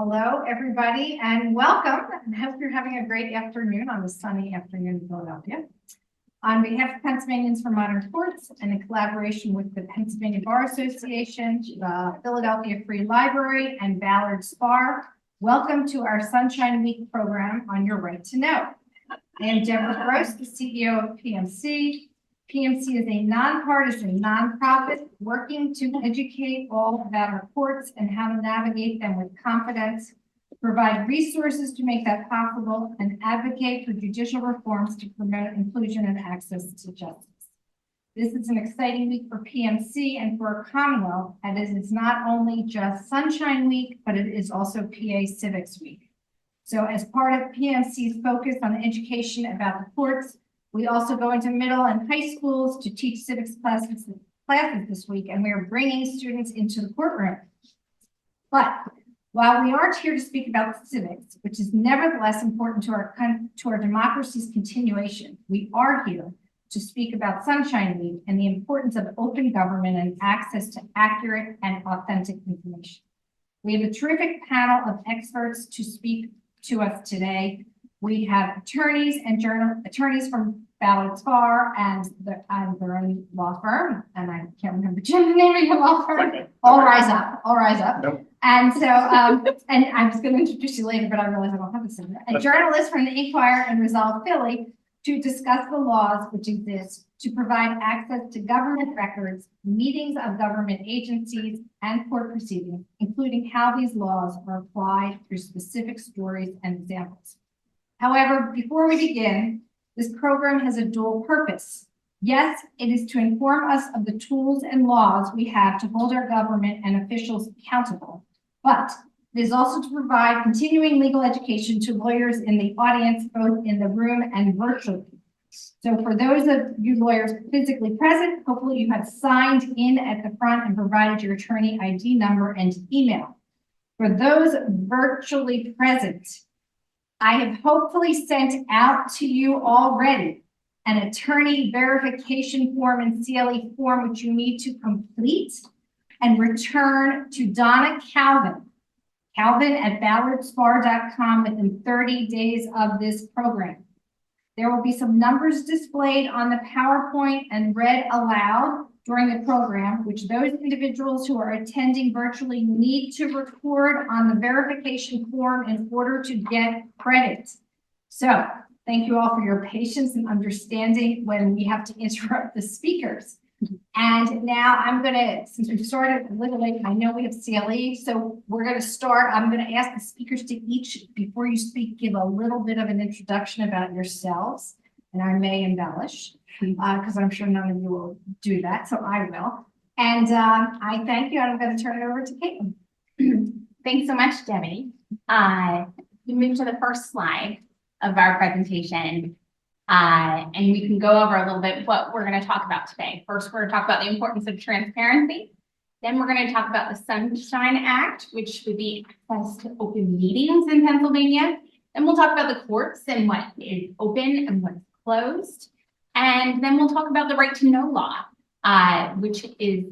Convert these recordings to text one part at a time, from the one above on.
Hello, everybody, and welcome. I hope you're having a great afternoon on this sunny afternoon in Philadelphia. On behalf of Pennsylvanians for Modern Courts and in collaboration with the Pennsylvania Bar Association, the Philadelphia Free Library, and Ballard Spahr, welcome to our Sunshine Week program on Your Right to Know. I am Deborah, the CEO of PMC. PMC is a nonpartisan nonprofit working to educate all about our courts and how to navigate them with confidence, provide resources to make that possible, and advocate for judicial reforms to promote inclusion and access to justice. This is an exciting week for PMC and for our Commonwealth, and it is not only just Sunshine Week, but it is also PA Civics Week. So as part of PMC's focus on education about the courts, we also go into middle and high schools to teach civics classes this week, and we are bringing students into the courtroom. But while we aren't here to speak about civics, which is nevertheless important to our democracy's continuation, we are here to speak about Sunshine Week and the importance of open government and access to accurate and authentic information. We have a terrific panel of experts to speak to us today. We have attorneys from Ballard Spahr and their own law firm, and I can't remember the name of your law firm. Okay. All rise up. Nope. And so, and I was going to introduce you later, but I realized I don't have this in there. A journalist from the Inquirer and Resolve Philly to discuss the laws which exist to provide access to government records, meetings of government agencies, and court proceedings, including how these laws are applied through specific stories and examples. However, before we begin, this program has a dual purpose. Yes, it is to inform us of the tools and laws we have to hold our government and officials accountable, but it is also to provide continuing legal education to lawyers in the audience, both in the room and virtually. So for those of you lawyers physically present, hopefully you have signed in at the front and provided your attorney ID number and email. For those virtually present, I have hopefully sent out to you already an attorney verification form and CLE form, which you need to complete and return to Donna Calvin at ballardspahr.com within 30 days of this program. There will be some numbers displayed on the PowerPoint and read aloud during the program, which those individuals who are attending virtually need to record on the verification form in order to get credit. So thank you all for your patience and understanding when we have to interrupt the speakers. And now I'm gonna, since we've started a little late, I know we have CLE, so we're gonna start. I'm gonna ask the speakers to each, before you speak, give a little bit of an introduction about yourselves, and I may embellish. Because I'm sure none of you will do that, so I will. And I thank you, and I'm going to turn it over to Kaitlin. Thanks so much, Debbie. We move to the first slide of our presentation, and we can go over a little bit what we're going to talk about today. First, we're going to talk about the importance of transparency. Then we're going to talk about the Sunshine Act, which would be access to open meetings in Pennsylvania. Then we'll talk about the courts and what is open and what's closed. And then we'll talk about the right to know law, which is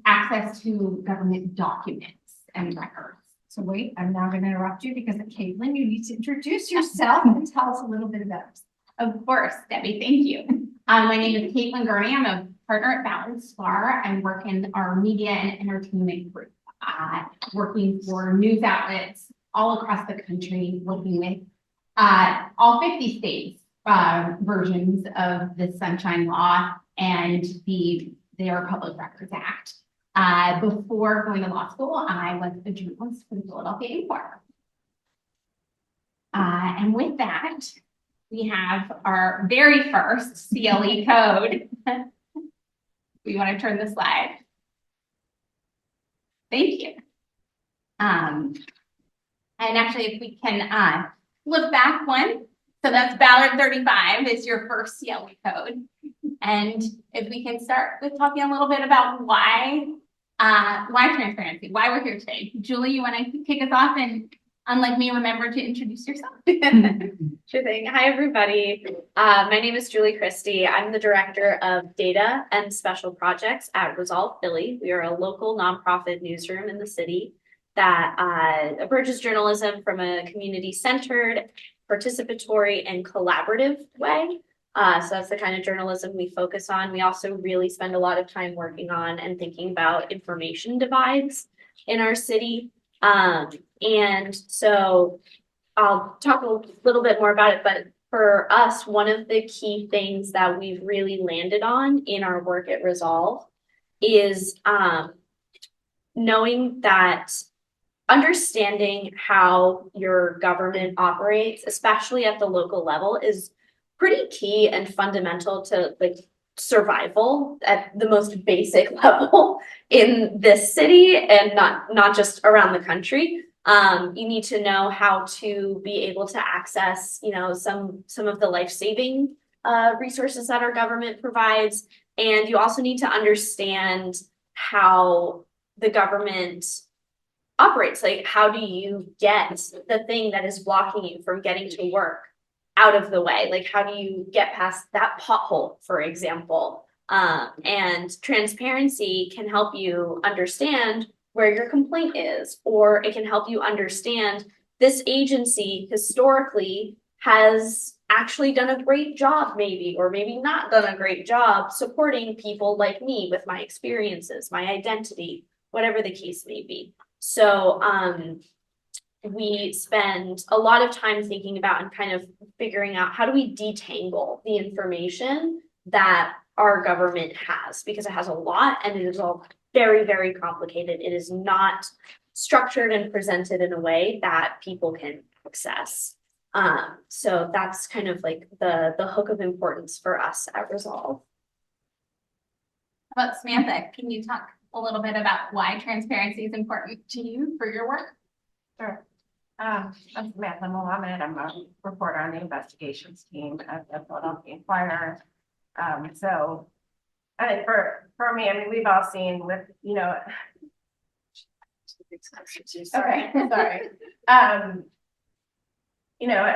access to government documents and records. So wait, I'm now going to interrupt you because Kaitlin, you need to introduce yourself and tell us a little bit about it. Of course, Debbie, thank you. My name is Kaitlin Gurney. I'm a partner at Ballard Spahr. I work in our media and entertainment group, working for news outlets all across the country, working with all 50 states. Versions of the Sunshine Law and their Public Records Act. Before going to law school, I was a journalist for the Philadelphia Inquirer. And with that, we have our very first CLE code. We want to turn the slide. Thank you. And actually, if we can look back one. So that's Ballard 35 is your first CLE code. And if we can start with talking a little bit about why transparency, why we're here today. Julie, you want to kick us off and, unlike me, remember to introduce yourself? Sure thing. Hi, everybody. My name is Julie Christie. I'm the Director of Data and Special Projects at Resolve Philly. We are a local nonprofit newsroom in the city that bridges journalism from a community-centered, participatory, and collaborative way. So that's the kind of journalism we focus on. We also really spend a lot of time working on and thinking about information divides in our city. And so I'll talk a little bit more about it, but for us, one of the key things that we've really landed on in our work at Resolve is knowing that understanding how your government operates, especially at the local level, is pretty key and fundamental to like survival at the most basic level in this city and not just around the country. You need to know how to be able to access, you know, some of the life-saving resources that our government provides. And you also need to understand how the government operates. Like, how do you get the thing that is blocking you from getting to work out of the way? Like, how do you get past that pothole, for example? And transparency can help you understand where your complaint is, or it can help you understand this agency historically has actually done a great job, maybe, or maybe not done a great job supporting people like me with my experiences, my identity, whatever the case may be. So we spend a lot of time thinking about and kind of figuring out how do we detangle the information that our government has, because it has a lot and it is all very, very complicated. It is not structured and presented in a way that people can access. So that's kind of like the hook of importance for us at Resolve. How about Samantha? Can you talk a little bit about why transparency is important to you for your work? Sure. I'm Samantha Melamed. I'm a reporter on the investigations team at the Philadelphia Inquirer. So I think for me, I mean, we've all seen with, you know, sorry. You know,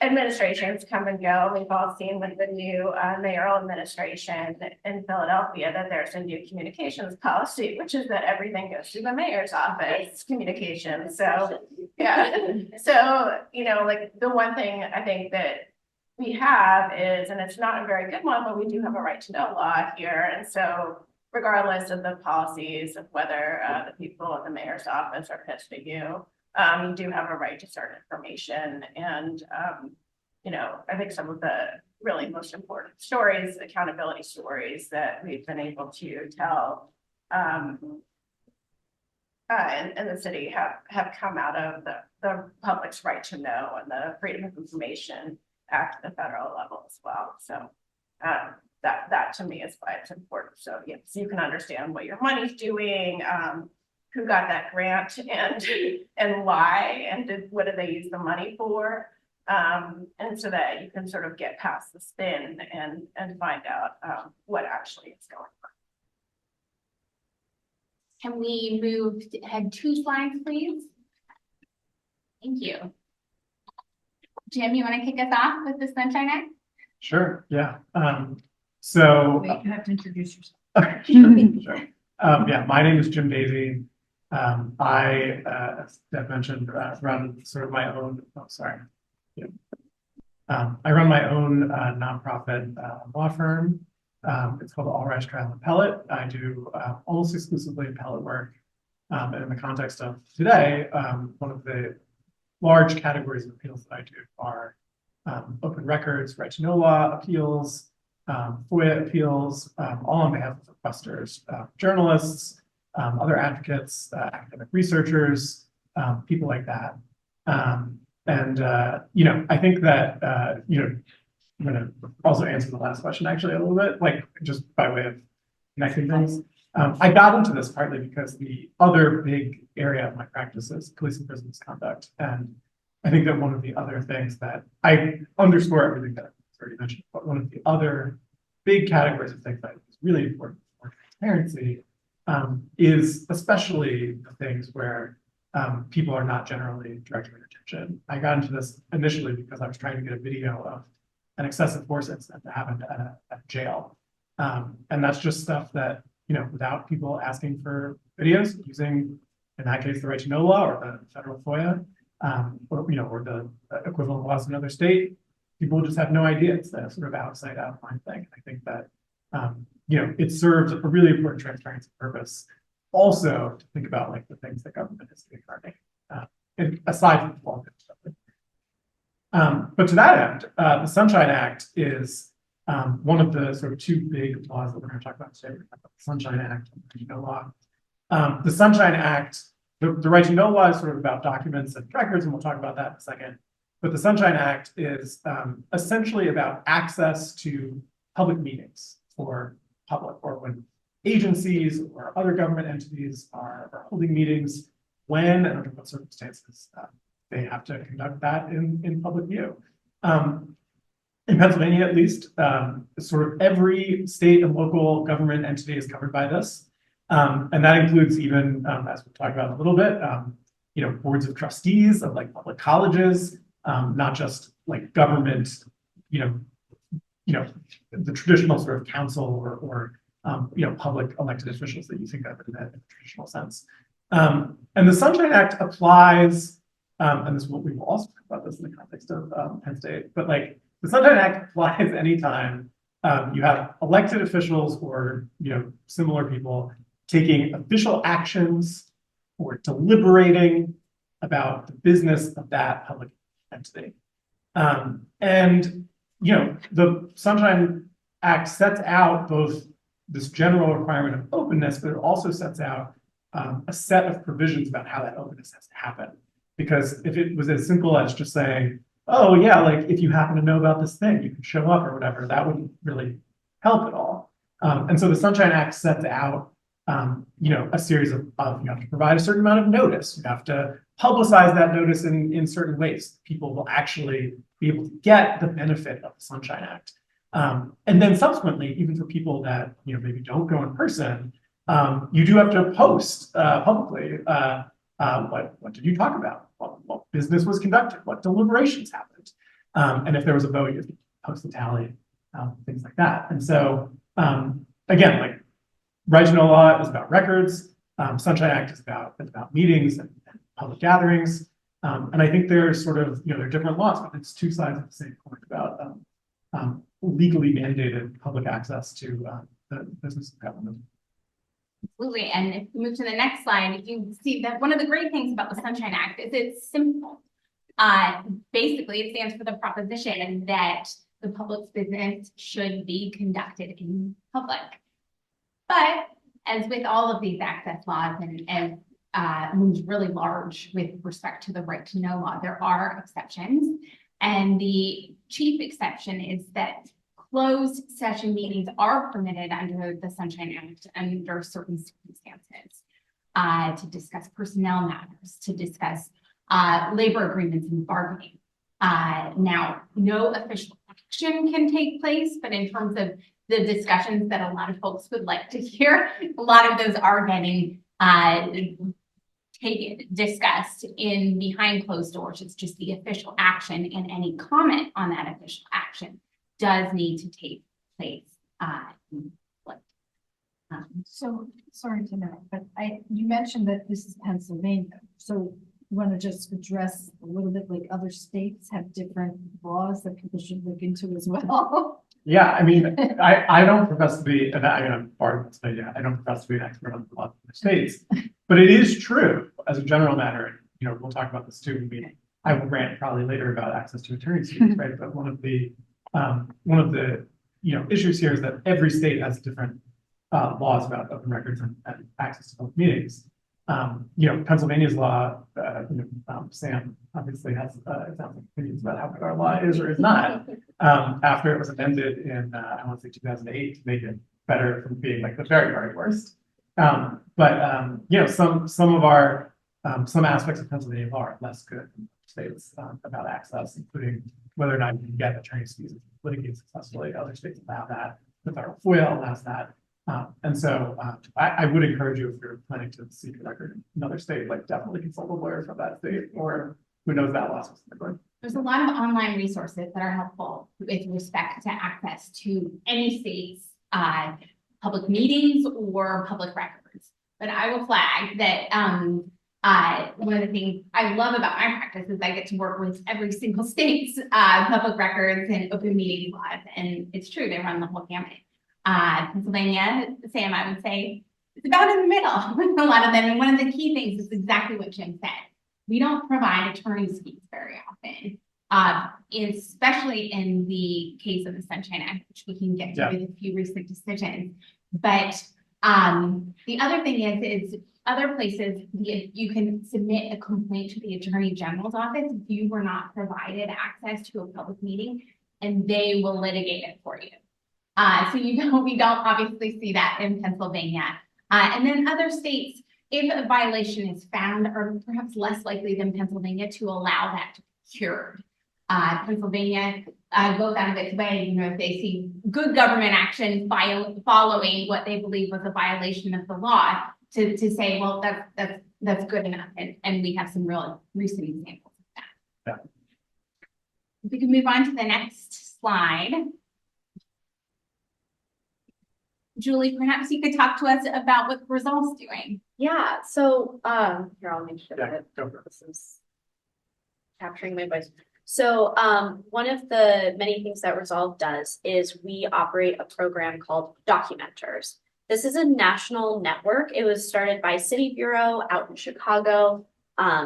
administrations come and go. We've all seen with the new mayoral administration in Philadelphia that there's a new communications policy, which is that everything goes through the mayor's office, communications. So, yeah. So, you know, like the one thing I think that we have is, and it's not a very good one, but we do have a right to know law here. And so regardless of the policies of whether the people in the mayor's office are pissed at you, you do have a right to certain information. And, you know, I think some of the really most important stories, accountability stories that we've been able to tell in the city have come out of the public's right to know and the Freedom of Information Act at the federal level as well. So that to me is why it's important. So yes, you can understand what your money's doing, who got that grant and why, and what did they use the money for, and so that you can sort of get past the spin and find out what actually is going on. Can we move ahead 2 slides, please? Thank you. Jim, you want to kick us off with the Sunshine Act? Sure, yeah. So Wait, you have to introduce yourself. sure. Yeah, my name is Jim Davy. I, as Deb mentioned, run sort of my own, Yeah. I run my own nonprofit law firm. It's called the All Rise Trial Appellate. I do almost exclusively appellate work. And in the context of today, one of the large categories of appeals that I do are open records, right to know law appeals, FOIA appeals, all on behalf of requesters, journalists, other advocates, academic researchers, people like that. You know, I think that, you know, I'm going to also answer the last question actually a little bit, like just by way of connecting things. I got into this partly because the other big area of my practice is police and prison misconduct. And I think that one of the other things that I underscore everything that I've already mentioned, but one of the other big categories of things that is really important for transparency is especially the things where people are not generally directing their attention. I got into this initially because I was trying to get a video of an excessive force incident that happened at a jail. And that's just stuff that, you know, without people asking for videos, using in that case, the right to know law or the federal FOIA, or the equivalent laws in another state, people just have no idea. It's that sort of outside out line thing. I think that it serves a really important transparency purpose. Also, to think about like the things that government is regarding, and aside from the law. But to that end, the Sunshine Act is one of the sort of two big laws that we're going to talk about today. We're going to talk about the Sunshine Act and the Right to Know Law. The Sunshine Act, the Right to Know Law is sort of about documents and records, and we'll talk about that in a second. But the Sunshine Act is essentially about access to public meetings for public, or when agencies or other government entities are holding meetings, when and under what circumstances they have to conduct that in public view. In Pennsylvania, at least, sort of every state and local government entity is covered by this. And that includes even, as we'll talk about in a little bit, boards of trustees of like public colleges, not just like government, the traditional sort of council or public elected officials that you think of in that traditional sense. And the Sunshine Act applies, and this we will also talk about this in the context of Penn State, but like the Sunshine Act applies anytime you have elected officials or similar people taking official actions or deliberating about the business of that public entity. And the Sunshine Act sets out both this general requirement of openness, but it also sets out a set of provisions about how that openness has to happen. Because if it was as simple as just saying, oh yeah, like if you happen to know about this thing, you can show up or whatever, that wouldn't really help at all. And so the Sunshine Act sets out a series of you have to provide a certain amount of notice. You have to publicize that notice in certain ways. People will actually be able to get the benefit of the Sunshine Act. And then subsequently, even for people that maybe don't go in person, you do have to post publicly what did you talk about? What business was conducted? What deliberations happened? And if there was a vote, you have to post the tally, things like that. And so again, like Right to Know Law is about records. Sunshine Act is about meetings and public gatherings. And I think there's sort of there are different laws, but it's two sides of the same coin about legally mandated public access to the business of government. Absolutely. And if you move to the next slide, you see that one of the great things about the Sunshine Act is it's simple. Basically, it stands for the proposition that the public's business should be conducted in public. But as with all of these access laws and moves really large with respect to the Right to Know Law, there are exceptions. And the chief exception is that closed session meetings are permitted under the Sunshine Act under certain circumstances to discuss personnel matters, to discuss labor agreements and bargaining. Now, no official action can take place, but in terms of the discussions that a lot of folks would like to hear, a lot of those are getting discussed in behind closed doors. It's just the official action, and any comment on that official action does need to take place. So sorry to know, but you mentioned that this is Pennsylvania. So you want to just address a little bit like other states have different laws that people should look into as well? Yeah, I mean, I don't profess to be, and I'm part of Pennsylvania. I don't profess to be an expert on the law of the states, but it is true as a general matter. We'll talk about this too. I will rant probably later about access to attorney's fees, right? But one of the issues here is that every state has different laws about open records and access to public meetings. Pennsylvania's law, Sam obviously has opinions about how good our law is or is not. After it was amended in I want to say 2008 to make it better from being like the very, very worst. But some of our some aspects of Pennsylvania law are less good than states about access, including whether or not you can get attorney's fees litigate successfully. Other states allow that. The federal FOIA allows that. And so I would encourage you, if you're planning to seek a record in another state, like definitely consult a lawyer from that state, or who knows that law specifically. There's a lot of online resources that are helpful with respect to access to any state's public meetings or public records. But I will flag that One of the things I love about my practice is I get to work with every single state's public records and open meetings laws, and it's true, they run the whole gamut. Pennsylvania, Sam, I would say, it's about in the middle with a lot of them, and one of the key things is exactly what Jim said. We don't provide attorney's fees very often, especially in the case of the Sunshine Act, which we can get to with a few recent decisions. But the other thing is other places you can submit a complaint to the Attorney General's office if you were not provided access to a public meeting, and they will litigate it for you. So we don't obviously see that in Pennsylvania. And then other states, if a violation is found, are perhaps less likely than Pennsylvania to allow that to be cured. Pennsylvania goes out of its way, if they see good government action following what they believe was a violation of the law, to say, well, that's good enough, and we have some real recent examples of that. Yeah. We can move on to the next slide. Julie, perhaps you could talk to us about what Resolve's doing. Yeah, so here, I'll make sure that Go for it. this is capturing my voice. So one of the many things that Resolve does is we operate a program called Documenters. This is a national network. It was started by City Bureau out in Chicago.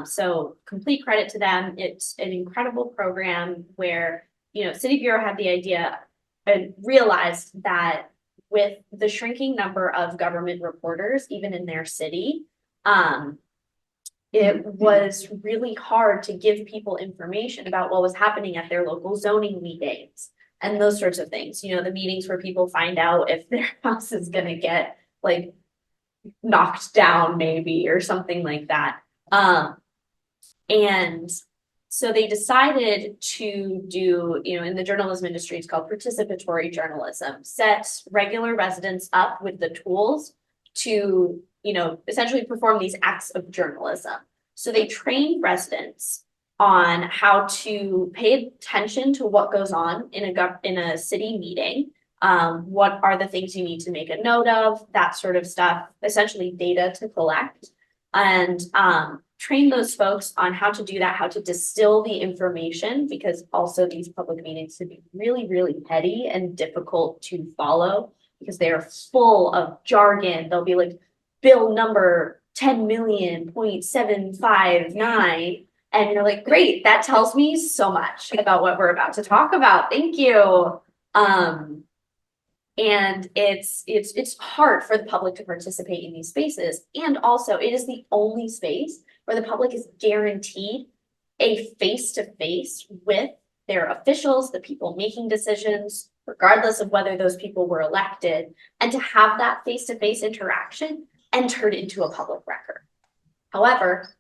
So complete credit to them. It's an incredible program where, City Bureau had the idea and realized that with the shrinking number of government reporters, even in their city, it was really hard to give people information about what was happening at their local zoning meetings and those sorts of things. The meetings where people find out if their house is going to get like knocked down maybe or something like that. And so they decided to do, in the journalism industry, it's called participatory journalism, set regular residents up with the tools to, essentially perform these acts of journalism. So they trained residents on how to pay attention to what goes on in a city meeting. What are the things you need to make a note of, that sort of stuff, essentially data to collect, and train those folks on how to do that, how to distill the information, because also these public meetings can be really, really heady and difficult to follow because they are full of jargon. They'll be like bill number 10,000,759. And you're like, great, that tells me so much about what we're about to talk about. Thank you. And it's hard for the public to participate in these spaces. And also it is the only space where the public is guaranteed a face-to-face with their officials, the people making decisions, regardless of whether those people were elected, and to have that face-to-face interaction entered into a public record. However,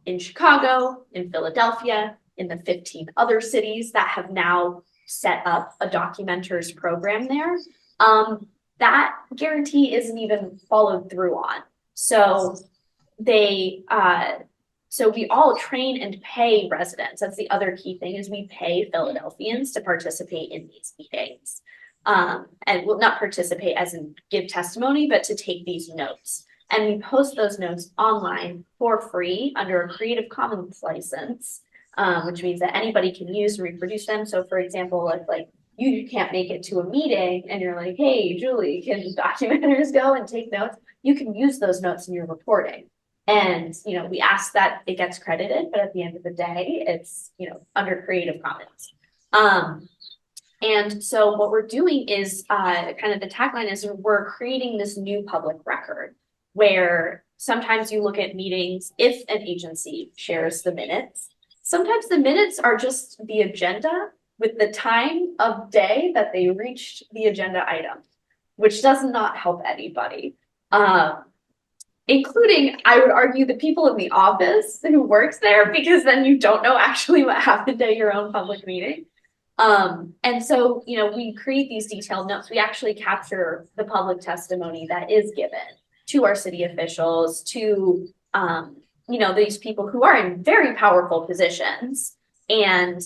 in Chicago, in Philadelphia, in the 15 other cities that have now set up a Documenters program there, that guarantee isn't even followed through on. So so we all train and pay residents. That's the other key thing, is we pay Philadelphians to participate in these meetings. And will not participate as in give testimony, but to take these notes. And we post those notes online for free under a Creative Commons license, which means that anybody can use and reproduce them. So for example, if you can't make it to a meeting and you're like, hey, Julie, can Documenters go and take notes? You can use those notes in your reporting. And, we ask that it gets credited, but at the end of the day, it's, under Creative Commons. And so what we're doing is kind of the tagline is we're creating this new public record where sometimes you look at meetings, if an agency shares the minutes, sometimes the minutes are just the agenda with the time of day that they reached the agenda item, which does not help anybody. Including, I would argue, the people in the office who works there, because then you don't know actually what happened at your own public meeting. And so, we create these detailed notes. We actually capture the public testimony that is given to our city officials, to, these people who are in very powerful positions. And,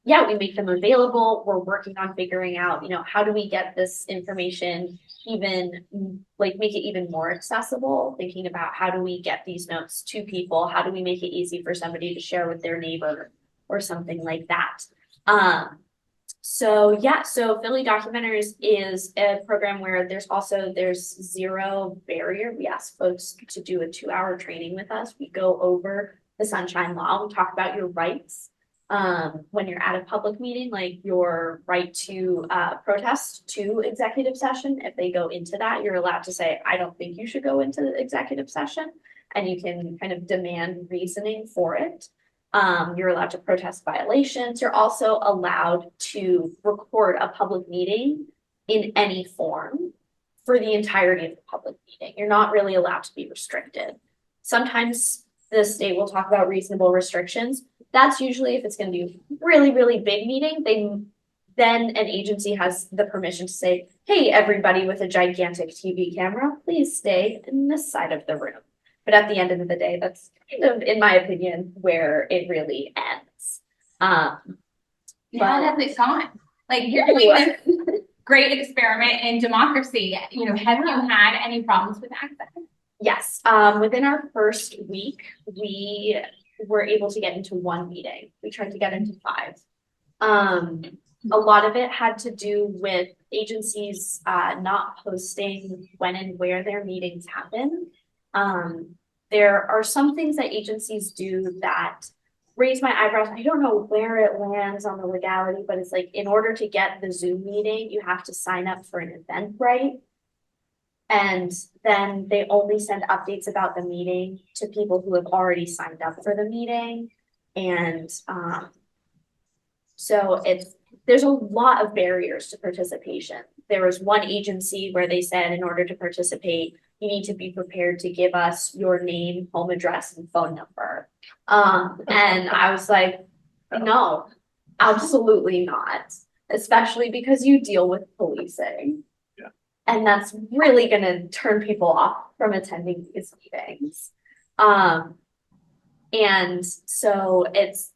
we make them available. We're working on figuring out, how do we get this information even like make it even more accessible, thinking about how do we get these notes to people? How do we make it easy for somebody to share with their neighbor or something like that? So yeah, so Philly Documenters is a program where there's zero barrier. We ask folks to do a 2-hour training with us. We go over the Sunshine Law. We talk about your rights. When you're at a public meeting, like your right to protest to executive session. If they go into that, you're allowed to say, I don't think you should go into the executive session, and you can kind of demand reasoning for it. You're allowed to protest violations. You're also allowed to record a public meeting in any form for the entirety of the public meeting. You're not really allowed to be restricted. Sometimes the state will talk about reasonable restrictions. That's usually if it's going to be a really, really big meeting, then an agency has the permission to say, hey, everybody with a gigantic TV camera, please stay in this side of the room. But at the end of the day, that's kind of, in my opinion, where it really ends. How has it gone? Like, you're doing this great experiment in democracy. Have you had any problems with access? Yes. Within our first week, we were able to get into 1 meeting. We tried to get into 5. A lot of it had to do with agencies not posting when and where their meetings happen. There are some things that agencies do that raise my eyebrows. I don't know where it lands on the legality, but it's like, in order to get the Zoom meeting, you have to sign up for an Eventbrite. And then they only send updates about the meeting to people who have already signed up for the meeting. And so there's a lot of barriers to participation. There was one agency where they said, in order to participate, you need to be prepared to give us your name, home address, and phone number. And I was like, no, absolutely not. Especially because you deal with policing. Yeah. And that's really going to turn people off from attending these meetings. And so it's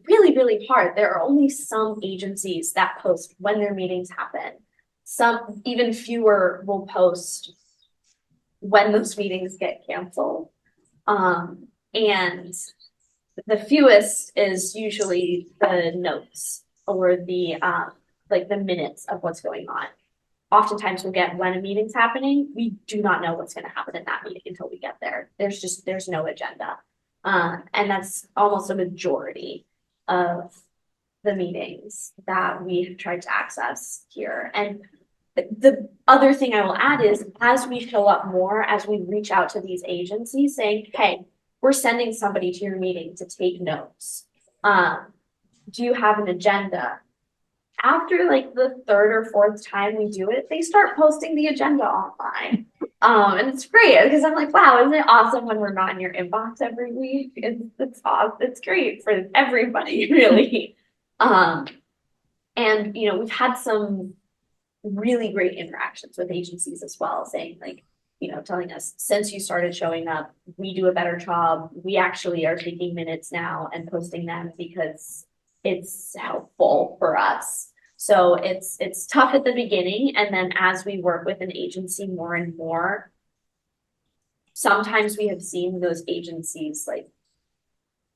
really, really hard. There are only some agencies that post when their meetings happen. Some, even fewer, will post when those meetings get canceled. And the fewest is usually the notes or the like the minutes of what's going on. Oftentimes we'll get when a meeting's happening. We do not know what's going to happen in that meeting until we get there. There's no agenda. And that's almost a majority of the meetings that we have tried to access here. And the other thing I will add is, as we show up more, as we reach out to these agencies saying, hey, we're sending somebody to your meeting to take notes. Do you have an agenda? After like the 3rd or 4th time we do it, they start posting the agenda online. And it's great because I'm like, wow, isn't it awesome when we're not in your inbox every week? It's awesome. It's great for everybody, really. And we've had some really great interactions with agencies as well, saying like, telling us, since you started showing up, we do a better job. We actually are taking minutes now and posting them because it's helpful for us. So it's tough at the beginning. And then as we work with an agency more and more, sometimes we have seen those agencies like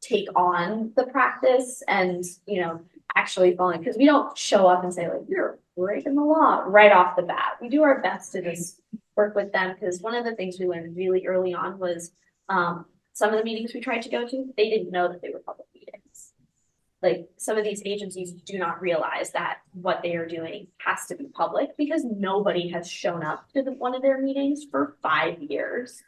take on the practice and, actually falling, because we don't show up and say like, you're breaking the law right off the bat. We do our best to just work with them, because one of the things we learned really early on was some of the meetings we tried to go to, they didn't know that they were public meetings. Like, some of these agencies do not realize that what they are doing has to be public, because nobody has shown up to one of their meetings for 5 years.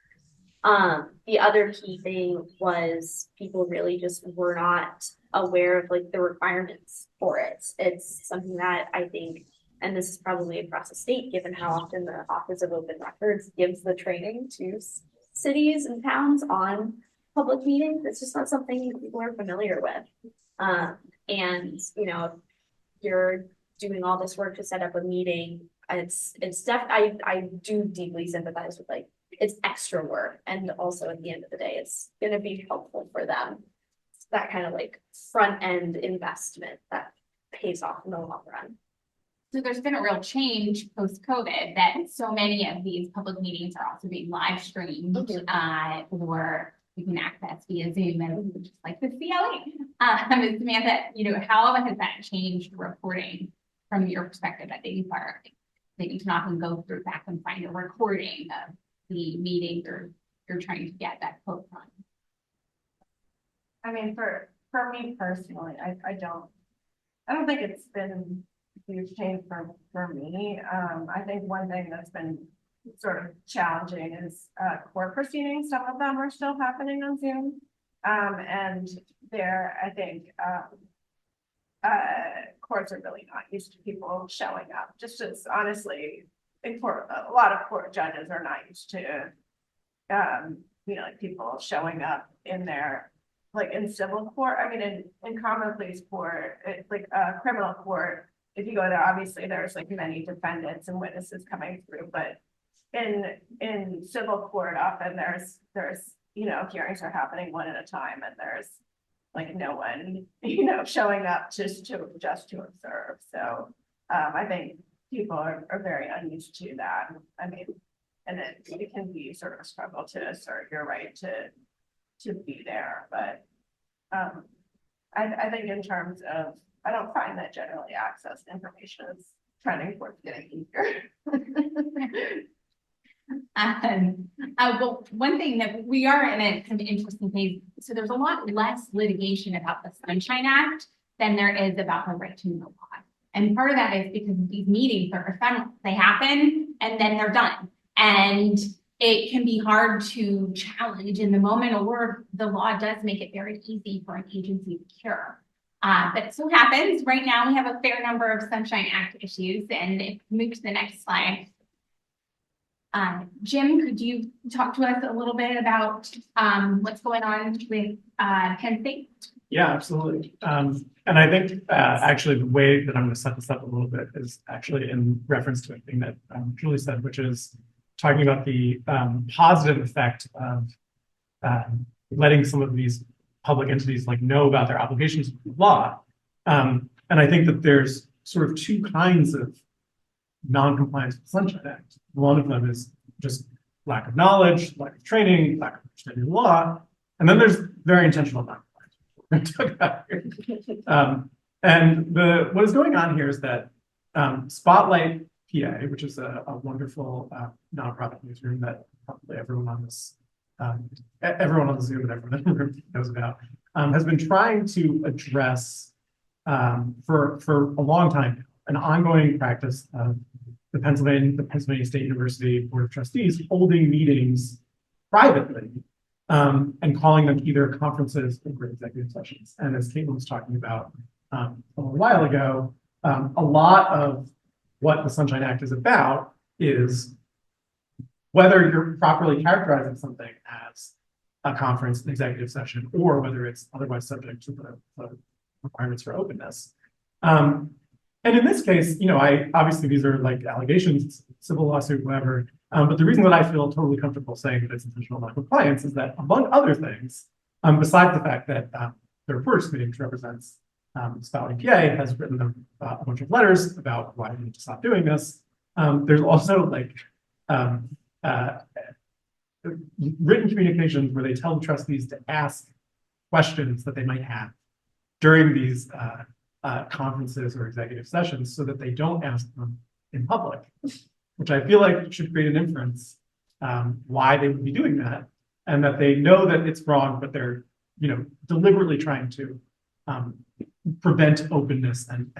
The other key thing was people really just were not aware of like the requirements for it. It's something that I think, and this is probably across the state, given how often the Office of Open Records gives the training to cities and towns on public meetings. It's just not something people are familiar with. And you're doing all this work to set up a meeting. I do deeply sympathize with like, it's extra work. And also at the end of the day, it's going to be helpful for them. It's that kind of like front end investment that pays off in the long run. So there's been a real change post-COVID that so many of these public meetings are also being live streamed, or you can access via Zoom and just like the CLE. Samantha, how has that changed reporting from your perspective at the Inquirer? That you can often go through back and find a recording of the meeting or you're trying to get that quote from. I mean, for me personally, I don't think it's been a huge change for me. I think one thing that's been sort of challenging is court proceedings. Some of them are still happening on Zoom. And there, I think courts are really not used to people showing up. Just as honestly, in court, a lot of court judges are not used to, like people showing up in their, like in civil court. I mean, in common pleas court, it's like criminal court. If you go there, obviously there's like many defendants and witnesses coming through, but in civil court, often there's hearings are happening one at a time, and there's like no one showing up just to observe. So I think people are very unused to that. I mean, and it can be sort of a struggle to assert your right to be there, but I think in terms of, I don't find that generally access to information is trending towards getting easier. Well, one thing that we are in a kind of interesting phase, so there's a lot less litigation about the Sunshine Act than there is about the right to know law. And part of that is because these meetings are ephemeral. They happen and then they're done. And it can be hard to challenge in the moment, or the law does make it very easy for an agency to cure. But so happens right now we have a fair number of Sunshine Act issues, and if we move to the next slide. Jim, could you talk to us a little bit about what's going on with Penn State? Yeah, absolutely. And I think actually the way that I'm going to set this up a little bit is actually in reference to a thing that Julie said, which is talking about the positive effect of letting some of these public entities know about their obligations to the law. And I think that there's sort of two kinds of non-compliance with the Sunshine Act. One of them is just lack of knowledge, lack of training, lack of understanding of the law. And then there's very intentional non-compliance, which we're going to talk about here. And what is going on here is that Spotlight PA, which is a wonderful nonprofit newsroom that probably everyone on this, everyone on the Zoom and everyone in the room knows about, has been trying to address for a long time an ongoing practice of the Pennsylvania State University Board of Trustees holding meetings privately and calling them either conferences or executive sessions. And as Kaitlin was talking about a little while ago, a lot of what the Sunshine Act is about is whether you're properly characterizing something as a conference, an executive session, or whether it's otherwise subject to the requirements for openness. And in this case, obviously these are like allegations, civil lawsuit, whatever. But the reason that I feel totally comfortable saying that it's intentional non-compliance is that, among other things, besides the fact that the Reporters Committee, which represents Spotlight PA, has written them a bunch of letters about why we need to stop doing this. There's also written communications where they tell the trustees to ask questions that they might have during these conferences or executive sessions so that they don't ask them in public, which I feel like should create an inference why they would be doing that, and that they know that it's wrong, but they're deliberately trying to prevent openness and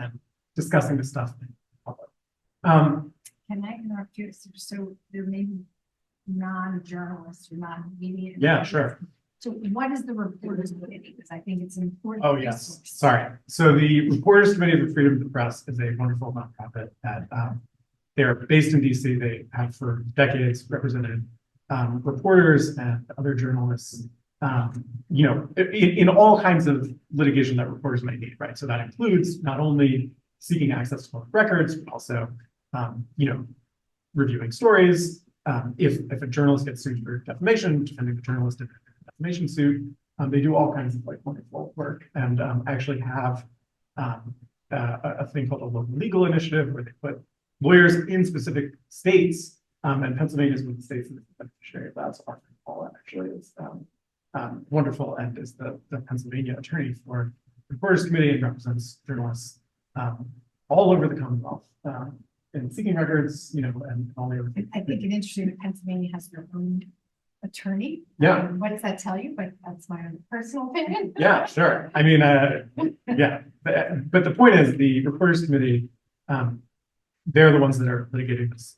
discussing this stuff in public. Can I interrupt you? So there may be non-journalists or non-media. Yeah, sure. So what is the Reporters Committee? Because I think it's an important. Oh, yes. Sorry. So the Reporters Committee of the Freedom of the Press is a wonderful nonprofit that they're based in DC. They have for decades represented reporters and other journalists, in all kinds of litigation that reporters might need, right? So that includes not only seeking access to public records, but also, reviewing stories. If a journalist gets sued for defamation, defending the journalist in a defamation suit, they do all kinds of wonderful work, and actually have a thing called a local legal initiative where they put lawyers in specific states, and Pennsylvania is one of the states that is the beneficiary of that. So our friend Paula actually is wonderful and is the Pennsylvania attorney for the Reporters Committee and represents journalists all over the Commonwealth in seeking records, and all the other things. I think it's interesting that Pennsylvania has their own attorney. Yeah. What does that tell you? But that's my own personal opinion. Yeah, sure. I mean, yeah, but the point is the Reporters Committee, they're the ones that are litigating this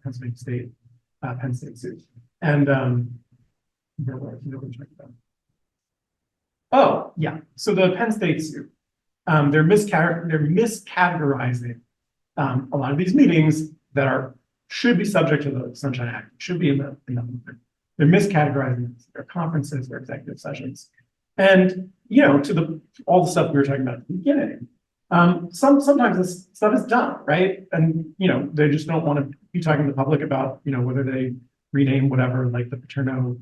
Pennsylvania State, Penn State suit. And oh, yeah. So the Penn State suit, they're miscategorizing a lot of these meetings that should be subject to the Sunshine Act, should be in the they're miscategorizing their conferences, their executive sessions. And, to all the stuff we were talking about at the beginning, sometimes this stuff is done, right? And, they just don't want to be talking to the public about, whether they rename whatever, like the Paterno,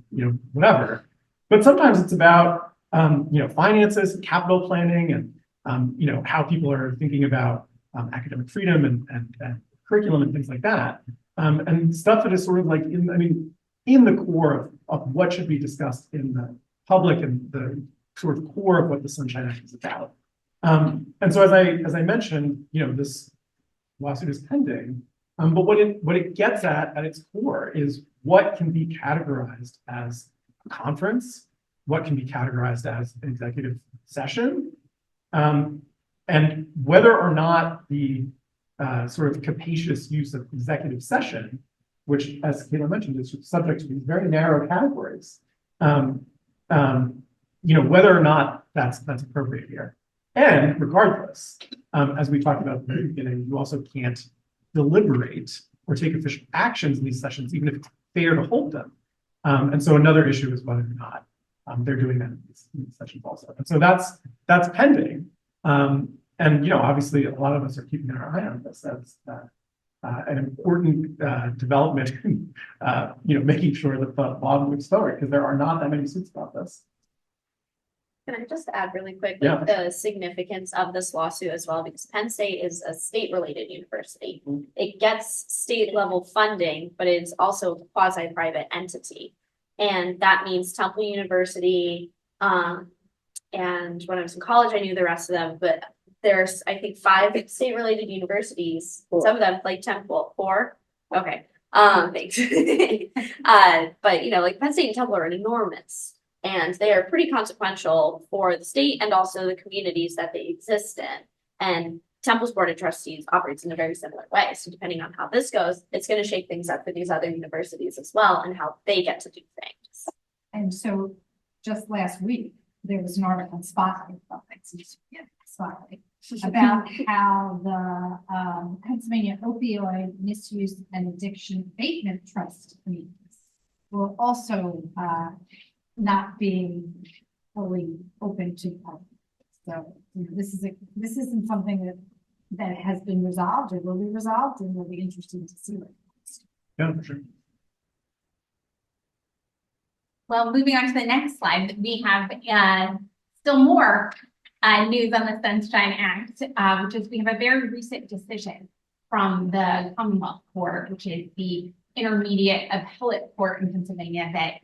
whatever. But sometimes it's about, finances, capital planning, and, how people are thinking about academic freedom and curriculum and things like that. And stuff that is sort of like in the core of what should be discussed in the public and the sort of core of what the Sunshine Act is about. And so as I mentioned, this lawsuit is pending, but what it gets at its core is what can be categorized as a conference, what can be categorized as an executive session, and whether or not the sort of capacious use of executive session, which, as Kaitlin mentioned, is subject to these very narrow categories, whether or not that's appropriate here. And regardless, as we talked about at the very beginning, you also can't deliberate or take official actions in these sessions, even if it's fair to hold them. And so another issue is whether or not they're doing that in these sessions also. And so that's pending. And obviously, a lot of us are keeping our eye on this as an important development, making sure that the law moves forward, because there are not that many suits about this. Can I just add really quick, Yeah. the significance of this lawsuit as well, because Penn State is a state-related university. It gets state-level funding, but it's also a quasi-private entity. And that means Temple University, and when I was in college, I knew the rest of them, but there's, I think, 5 state-related universities, some of them like Temple, 4. Okay, thanks. But like Penn State and Temple are enormous, and they are pretty consequential for the state and also the communities that they exist in. And Temple's Board of Trustees operates in a very similar way. So depending on how this goes, it's going to shake things up for these other universities as well and how they get to do things. And so just last week, there was an article in Spahr, about how the Pennsylvania Opioid Misuse and Addiction Abatement Trust meetings will also not being fully open to the public. So this isn't something that has been resolved or will be resolved, and will be interesting to see what happens. Yeah, for sure. Well, moving on to the next slide, we have still more news on the Sunshine Act, which is we have a very recent decision from the Commonwealth Court, which is the intermediate appellate court in Pennsylvania that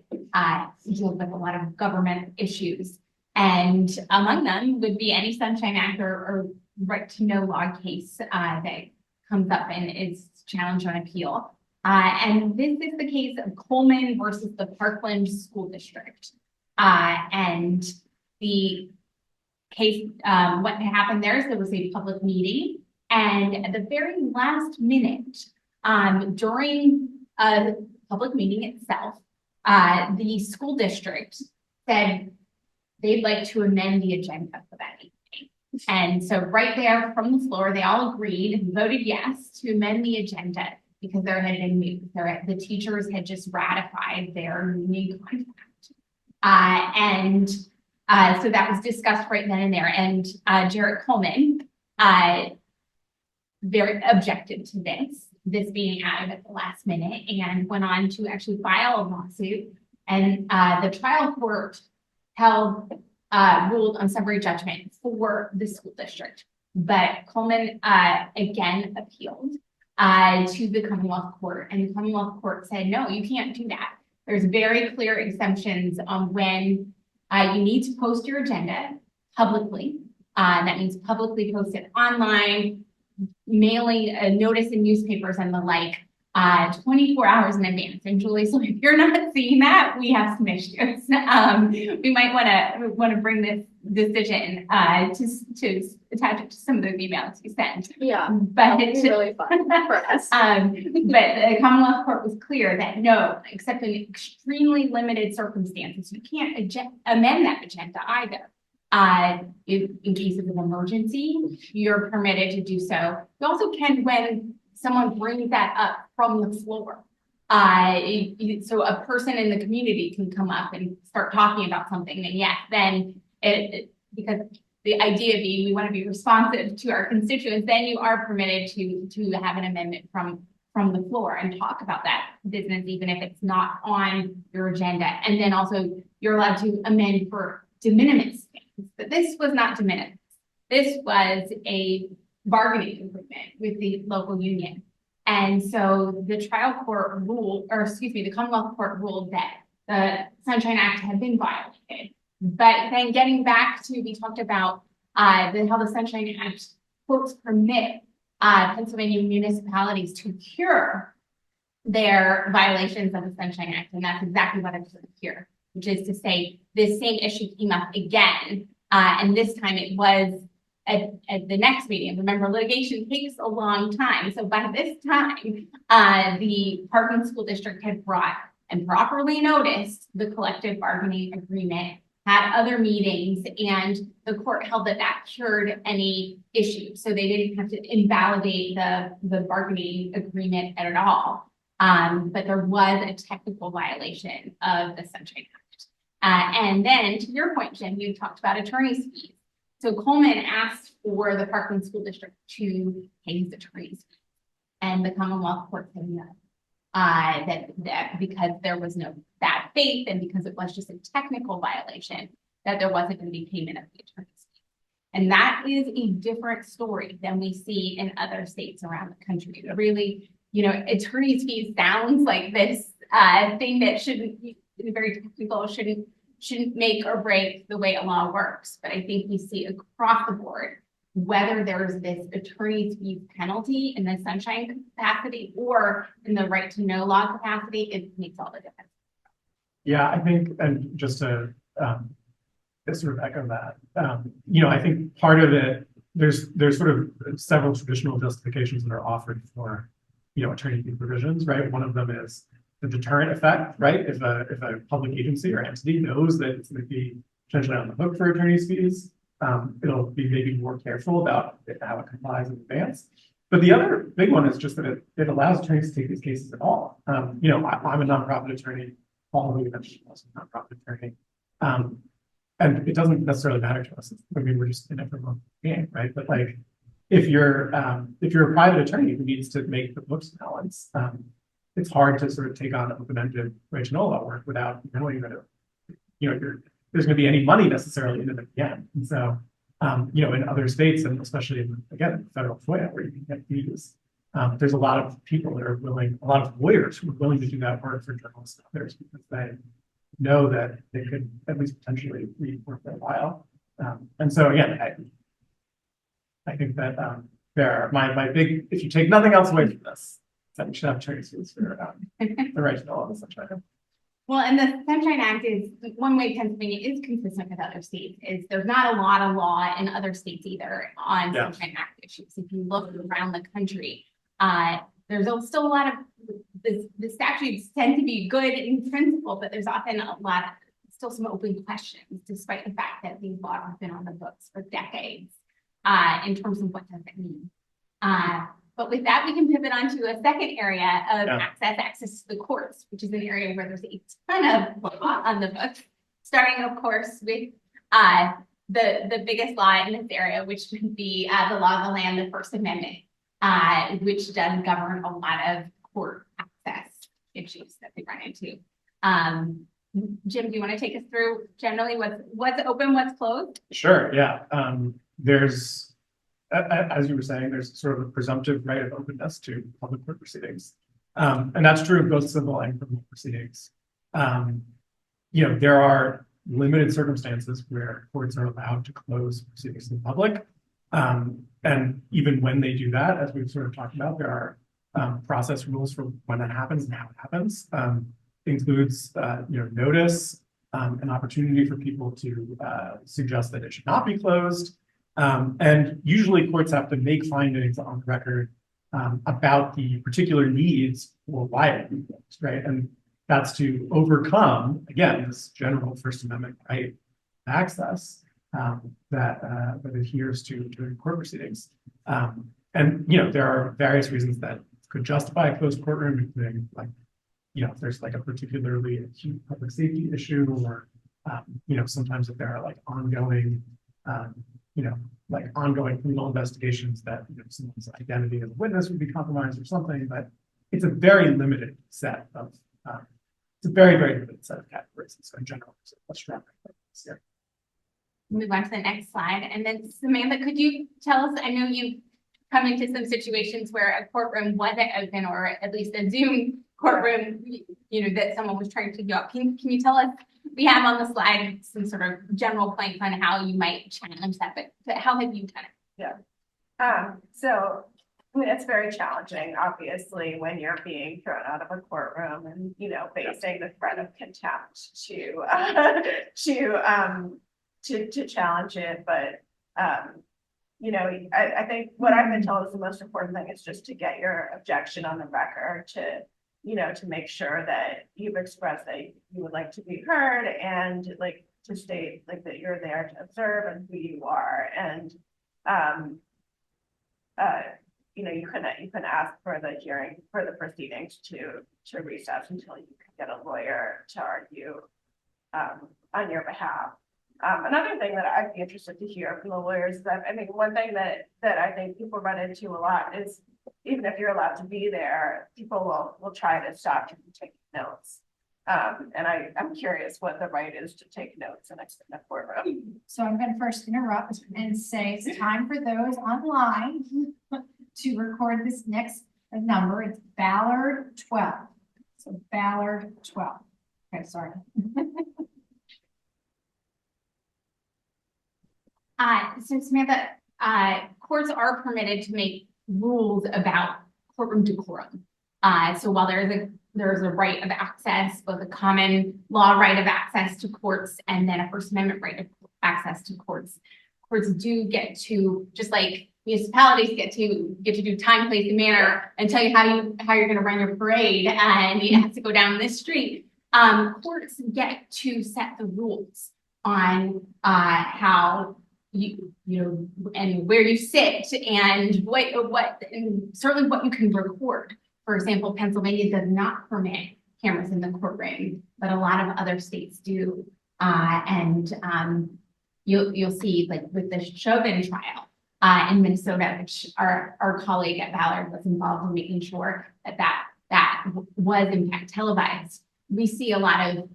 deals with a lot of government issues. And among them would be any Sunshine Act or right to know law case that comes up and is challenged on appeal. And this is the case of Coleman versus the Parkland School District. And the case, what happened there is there was a public meeting, and at the very last minute, during a public meeting itself, the school district said they'd like to amend the agenda for that meeting. And so right there from the floor, they all agreed and voted yes to amend the agenda because there had been news. The teachers had just ratified their union contract. So that was discussed right then and there. And Jarrett Coleman very objected to this being added at the last minute, and went on to actually file a lawsuit. And the trial court ruled on summary judgment for the school district. But Coleman, again, appealed, to the Commonwealth Court, and the Commonwealth Court said, no, you can't do that. There's very clear exemptions on when, you need to post your agenda publicly. That means publicly post it online, mailing a notice in newspapers and the like, 24 hours in advance. And Julie, so if you're not seeing that, we have some issues. We might want to bring this decision to attach it to some of those emails you sent. Yeah, But that would be really fun for us. but the Commonwealth Court was clear that no, except in extremely limited circumstances, you can't amend that agenda either. In cases of emergency, you're permitted to do so. You also can when someone brings that up from the floor. So a person in the community can come up and start talking about something, and yes, then because the idea being we want to be responsive to our constituents, then you are permitted to have an amendment from the floor and talk about that business, even if it's not on your agenda. And then also you're allowed to amend for de minimis things, but this was not de minimis. This was a bargaining agreement with the local union. And so the the Commonwealth Court ruled that the Sunshine Act had been violated. But then getting back to, we talked about how the Sunshine Act quotes permit Pennsylvania municipalities to cure their violations of the Sunshine Act. And that's exactly what I'm doing here, which is to say this same issue came up again. And this time it was at the next meeting. Remember, litigation takes a long time. So by this time, the Parkland School District had brought and properly noticed the collective bargaining agreement, had other meetings, and the court held that that cured any issue. So they didn't have to invalidate the bargaining agreement at all. But there was a technical violation of the Sunshine Act. And then to your point, Jen, you talked about attorney's fees. So Coleman asked for the Parkland School District to pay his attorney's fees, and the Commonwealth Court said no. That because there was no bad faith and because it was just a technical violation, that there wasn't going to be payment of the attorney's fee. And that is a different story than we see in other states around the country. Really, attorney's fees sounds like this thing that shouldn't be very technical, shouldn't make or break the way a law works. But I think we see across the board, whether there's this attorney's fees penalty in the sunshine capacity or in the right to know law capacity, it makes all the difference. Yeah, I think, and just to sort of echo that, I think part of it, there's sort of several traditional justifications that are offered for, attorney fee provisions, right? One of them is the deterrent effect, right? If a public agency or entity knows that it's going to be potentially on the hook for attorney's fees, it'll be maybe more careful about how it complies in advance. But the other big one is just that it allows attorneys to take these cases at all. I'm a nonprofit attorney, Paul who you mentioned also a nonprofit attorney. And it doesn't necessarily matter to us. I mean, we're just in it for one game, right? But like, if you're a private attorney who needs to make the books balance, it's hard to sort of take on open-ended right to know law work without knowing that there's going to be any money necessarily in it at the end. And so, in other states, and especially in federal FOIA, where you can get fees, there's a lot of people that are willing, a lot of lawyers who are willing to do that work for journalists and others because they know that they could at least potentially read for a while. And so again, I think that my big, if you take nothing else away from this, that we should have attorneys fees for the right to know all this sunshine. Well, and the Sunshine Act is one way Pennsylvania is consistent with other states is there's not a lot of law in other states either on Sunshine Act issues. If you look around the country, there's still a lot of the statutes tend to be good in principle, but there's often still some open questions, despite the fact that these laws have been on the books for decades in terms of what does it mean. But with that, we can pivot on to a second area of access to the courts, which is an area where there's a ton of law on the books, starting, of course, with the biggest law in this area, which would be the law of the land, the First Amendment, which does govern a lot of court access issues that we run into. Jim, do you want to take us through generally what's open, what's closed? Sure, yeah. There's as you were saying, there's sort of a presumptive right of openness to public court proceedings. And that's true of both civil and criminal proceedings. There are limited circumstances where courts are allowed to close proceedings to the public. And even when they do that, as we've sort of talked about, there are process rules for when that happens and how it happens. Includes notice, an opportunity for people to suggest that it should not be closed. And usually courts have to make findings on the record about the particular needs or why it be closed, right? And that's to overcome, again, this general First Amendment right to access that adheres to court proceedings. And there are various reasons that could justify a closed courtroom, including if there's like a particularly acute public safety issue, or sometimes if there are like ongoing ongoing criminal investigations that someone's identity as a witness would be compromised or something. But it's a very limited set of it's a very, very limited set of categories. So in general, it's a strong yeah. Move on to the next slide. And then Samantha, could you tell us, I know you've come into some situations where a courtroom wasn't open, or at least a Zoom courtroom, that someone was trying to take you out. Can you tell us, we have on the slide some sort of general points on how you might challenge that, but how have you done it? Yeah. So I mean, it's very challenging, obviously, when you're being thrown out of a courtroom and, facing the threat of contempt to challenge it. But, I think what I've been told is the most important thing is just to get your objection on the record, to make sure that you've expressed that you would like to be heard, and like to state like that you're there to observe and who you are. And, you can ask for the hearing, for the proceedings to recess until you can get a lawyer to argue on your behalf. Another thing that I'd be interested to hear from the lawyers is that, one thing that I think people run into a lot is, even if you're allowed to be there, people will try to stop you from taking notes. And I'm curious what the right is to take notes in a courtroom. So I'm going to first interrupt and say it's time for those online to record this next number. It's Ballard 12. So Ballard 12. Okay, sorry. So Samantha, courts are permitted to make rules about courtroom decorum. So while there's a right of access, both a common law right of access to courts and then a First Amendment right of access to courts, courts do get to, just like municipalities get to do time, place, and manner, and tell you how you're going to run your parade, and you have to go down this street. Courts get to set the rules on how and where you sit, and what and certainly what you can record. For example, Pennsylvania does not permit cameras in the courtroom, but a lot of other states do. You'll see, like with the Chauvin trial in Minnesota, which our colleague at Ballard was involved in making sure that was in fact televised. We see a lot of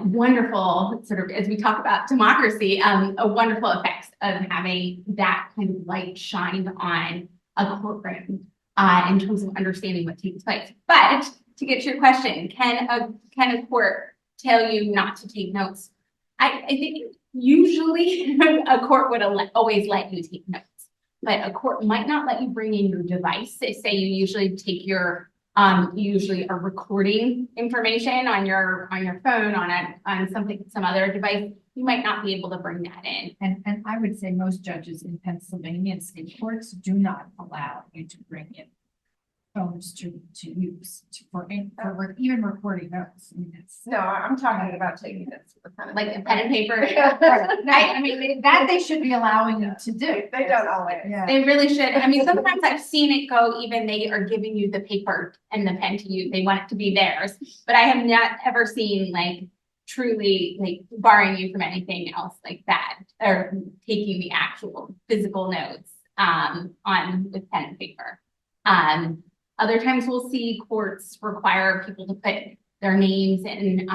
wonderful, sort of, as we talk about democracy, a wonderful effects of having that kind of light shined on a courtroom in terms of understanding what takes place. But to get to your question, can a court tell you not to take notes? I think usually a court would always let you take notes, but a court might not let you bring in your device. Say you usually take your you usually are recording information on your phone, on some other device. You might not be able to bring that in. And I would say most judges in Pennsylvania and state courts do not allow you to bring in phones to use for even recording notes. No, I'm talking about taking this like a pen and paper. That they should be allowing you to do. They don't always. Yeah. They really should. Sometimes I've seen it go, even they are giving you the paper and the pen to use. They want it to be theirs, but I have not ever seen truly barring you from anything else like that, or taking the actual physical notes with pen and paper. Other times we'll see courts require people to put their names and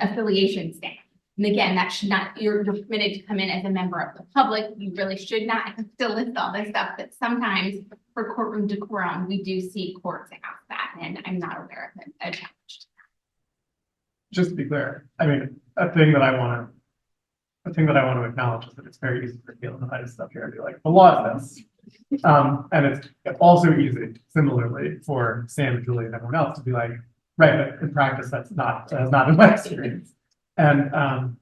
affiliation stamp And again, that should not, you're permitted to come in as a member of the public. You really should not have to list all this stuff, but sometimes for courtroom decorum, we do see courts ask that, and I'm not aware of a challenge. Just to be clear, I mean, a thing that I want to acknowledge is that it's very easy for Kaitlin to hide stuff here and be like, the law is this. And it's also easy, similarly, for Sam and Julie and everyone else to be like, right, but in practice, that has not been my experience. And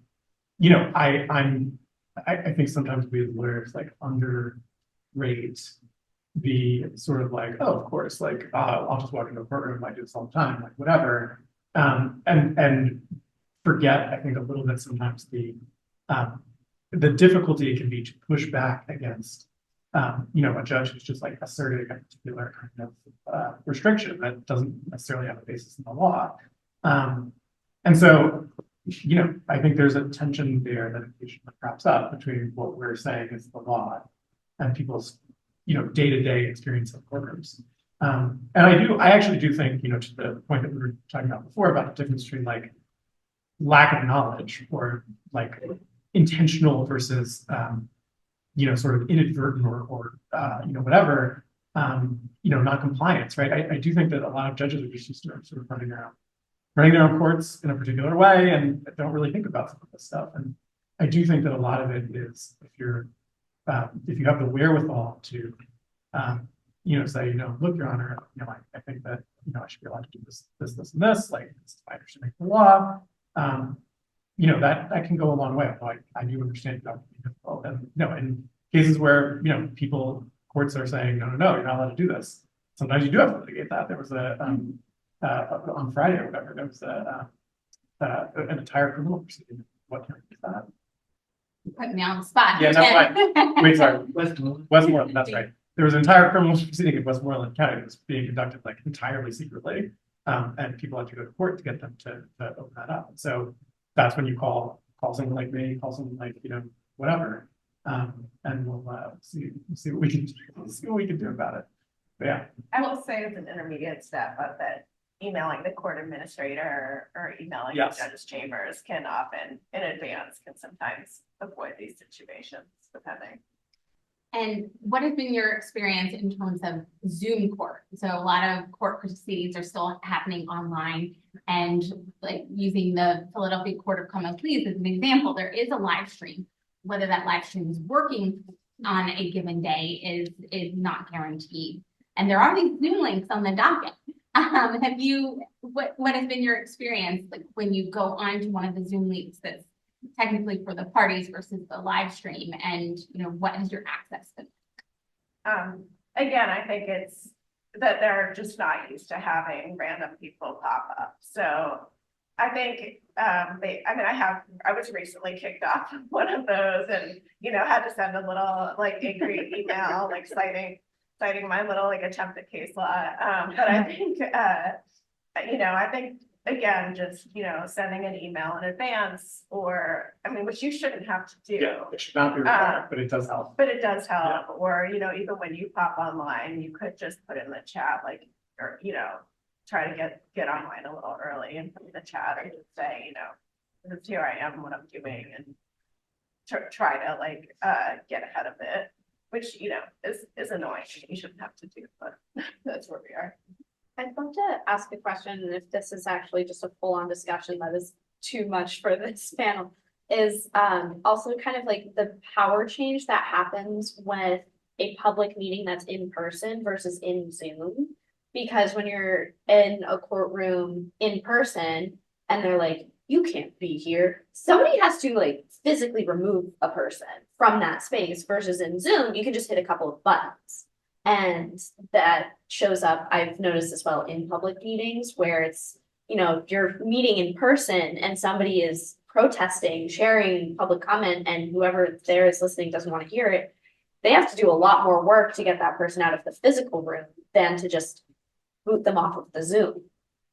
you know, I think sometimes we as lawyers like underrate the sort of like, oh, of course, like I'll just walk into a courtroom, I do this all the time, like whatever. And forget, I think, a little bit sometimes the difficulty it can be to push back against you know, a judge who's just like asserting a particular kind of restriction that doesn't necessarily have a basis in the law. And so, you know, I think there's a tension there that occasionally crops up between what we're saying is the law and people's, you know, day-to-day experience of courtrooms. And I actually do think, you know, to the point that we were talking about before about the difference between like lack of knowledge or like intentional versus, you know, sort of inadvertent or you know, whatever, you know, non-compliance, right? I do think that a lot of judges are just used to sort of running their own courts in a particular way and don't really think about some of this stuff. And I do think that a lot of it is if you have the wherewithal to, you know, say, you know, look, Your Honor, you know, I think that, you know, I should be allowed to do this, and this, like, this is my understanding of the law. You know, that can go a long way. Although I do understand that would be difficult. And, you know, in cases where, you know, courts are saying, no, you're not allowed to do this. Sometimes you do have to litigate that. There was on Friday or whatever, there was an entire criminal proceeding. What hearing is that? Put me on the spot. Yeah, that's right. Wait, sorry. Westmoreland, that's right. There was an entire criminal proceeding in Westmoreland County that was being conducted like entirely secretly. And people had to go to court to get them to open that up. And so that's when you call someone like me, call someone like, you know, whatever. And we'll see what we can do about it. But yeah. I will say as an intermediate step of that emailing the court administrator or emailing the judge's chambers can often in advance can sometimes avoid these situations depending. And what has been your experience in terms of Zoom court? So a lot of court proceedings are still happening online, and like using the Philadelphia Court of Common Pleas as an example, there is a live stream. Whether that live stream is working on a given day is not guaranteed. And there are these Zoom links on the docket. What has been your experience like when you go on to one of the Zoom links that's technically for the parties versus the live stream, and you know, what has your access been? Again, I think it's that they're just not used to having random people pop up. So I think I was recently kicked off one of those and, you know, had to send a little like angry email, like citing my little like attempted case law. But I think, you know, I think again, just, you know, sending an email in advance or, I mean, which you shouldn't have to do. Yeah, it should not be required, but it does help. But it does help. Yeah. Or, you know, even when you pop online, you could just put in the chat, like, or, you know, try to get online a little early and put in the chat or just say, you know, this is here I am, what I'm doing, and try to like get ahead of it, which, you know, is annoying. You shouldn't have to do, but that's where we are. I'd love to ask a question, and if this is actually just a full-on discussion that is too much for this panel, is also kind of like the power change that happens with a public meeting that's in person versus in Zoom. Because when you're in a courtroom in person and they're like, you can't be here, somebody has to like physically remove a person from that space, versus in Zoom, you can just hit a couple of buttons. And that shows up, I've noticed as well in public meetings where it's, you know, you're meeting in person and somebody is protesting, sharing public comment, and whoever there is listening doesn't want to hear it. They have to do a lot more work to get that person out of the physical room than to just boot them off of the Zoom.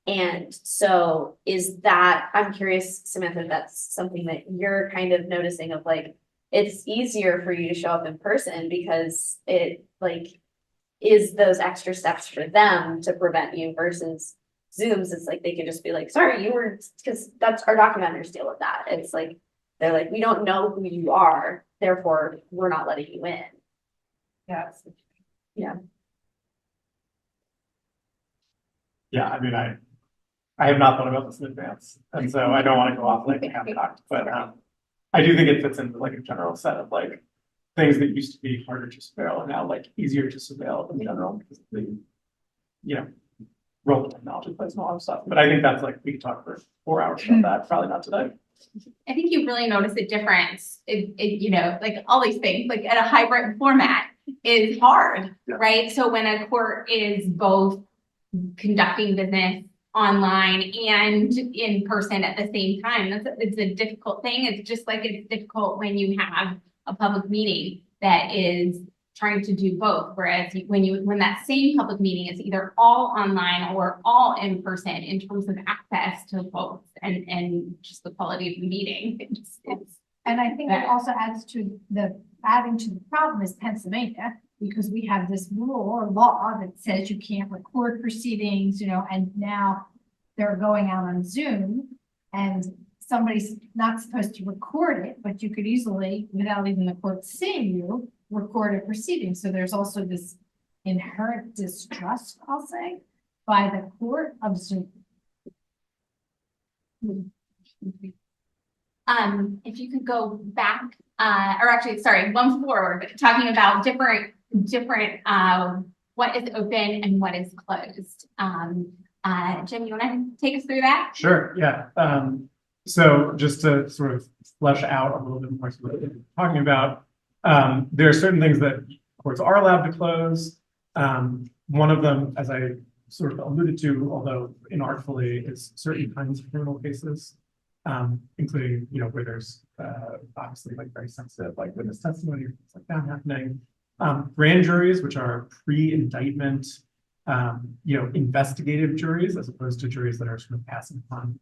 And so is that, I'm curious, Samantha, if that's something that you're kind of noticing of like, it's easier for you to show up in person because it like is those extra steps for them to prevent you versus Zooms. It's like they could just be like, sorry, you were, because that's our documenters deal with that. It's like They're like, we don't know who you are, therefore we're not letting you in. Yes. Yeah, I mean, I have not thought about this in advance, and so I don't want to go off like half cocked, but I do think it fits into like a general set of like things that used to be harder to surveil and now like easier to surveil in general because of the, you know, role of technology plays and all that stuff. But I think that's like, we could talk for 4 hours about that, probably not today. I think you really notice a difference, you know, like all these things, like at a hybrid format is hard, Yeah. right? So when a court is both conducting business online and in person at the same time, it's a difficult thing. It's just like it's difficult when you have a public meeting that is trying to do both. Whereas when that same public meeting is either all online or all in person in terms of access to both and just the quality of the meeting, And I think it also adds to adding to the problem is Pennsylvania, because we have this rule or law that says you can't record proceedings, you know, and now they're going out on Zoom and somebody's not supposed to record it, but you could easily, without even the court seeing you, record a proceeding. So there's also this inherent distrust, I'll say, by the court of Zoom. If you could go back, or actually, sorry, one forward, talking about different, what is open and what is closed. Jim, you want to take us through that? Sure, yeah. So just to sort of flesh out a little bit more what we're talking about, there are certain things that courts are allowed to close. One of them, as I sort of alluded to, although inartfully, is certain kinds of criminal cases, including, you know, where there's obviously like very sensitive, like witness testimony, things like that happening. Grand juries, which are pre-indictment, you know, investigative juries, as opposed to juries that are sort of passing upon,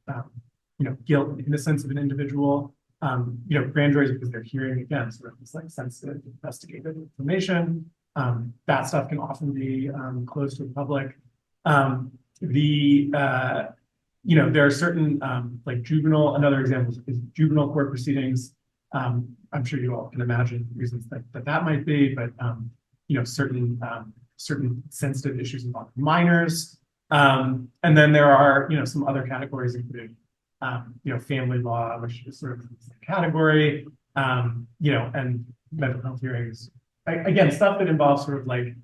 you know, guilt and innocence of an individual. You know, grand juries, because they're hearing again sort of this like sensitive investigative information. That stuff can often be closed to the public. You know, there are certain like juvenile. Another example is juvenile court proceedings. I'm sure you all can imagine reasons that might be, but you know, certain sensitive issues involving minors. And then there are, you know, some other categories, including you know, family law, which is sort of a category, you know, and mental health hearings. Again, stuff that involves sort of like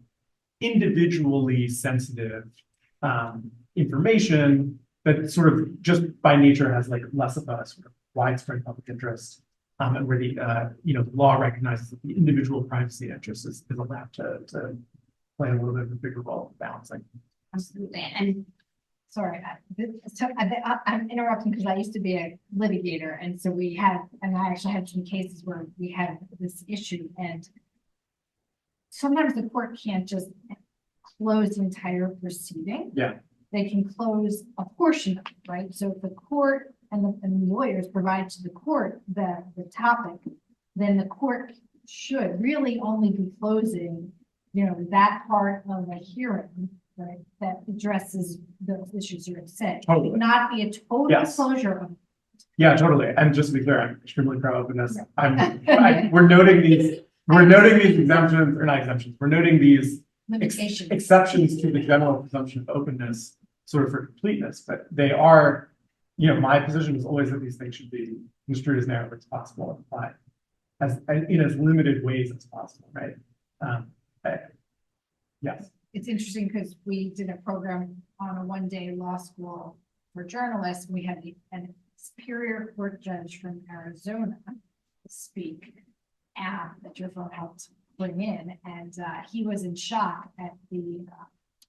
individually sensitive information that sort of just by nature has like less of a sort of widespread public interest, and where the you know, the law recognizes that the individual privacy interest is allowed to play a little bit of a bigger role in balancing. Absolutely. And Sorry, I'm interrupting because I used to be a litigator, and so I actually had some cases where we had this issue, and sometimes the court can't just close the entire proceeding. Yeah. They can close a portion of it, right? So if the court and the lawyers provide to the court the topic, then the court should really only be closing, you know, that part of the hearing, right, that addresses those issues you're saying. Totally. Not be a total Yes. closure of. Yeah, totally. And just to be clear, I'm extremely pro-openness. We're noting these exemptions, or not exemptions. We're noting these Limitations. exceptions to the general presumption of openness, sort of for completeness. But they are, you know, my position is always that these things should be construed as narrow as possible and applied in as limited ways as possible, right? Yes. It's interesting because we did a program on a one-day law school for journalists. We had a superior court judge from Arizona speak that your phone helped bring in. And he was in shock at the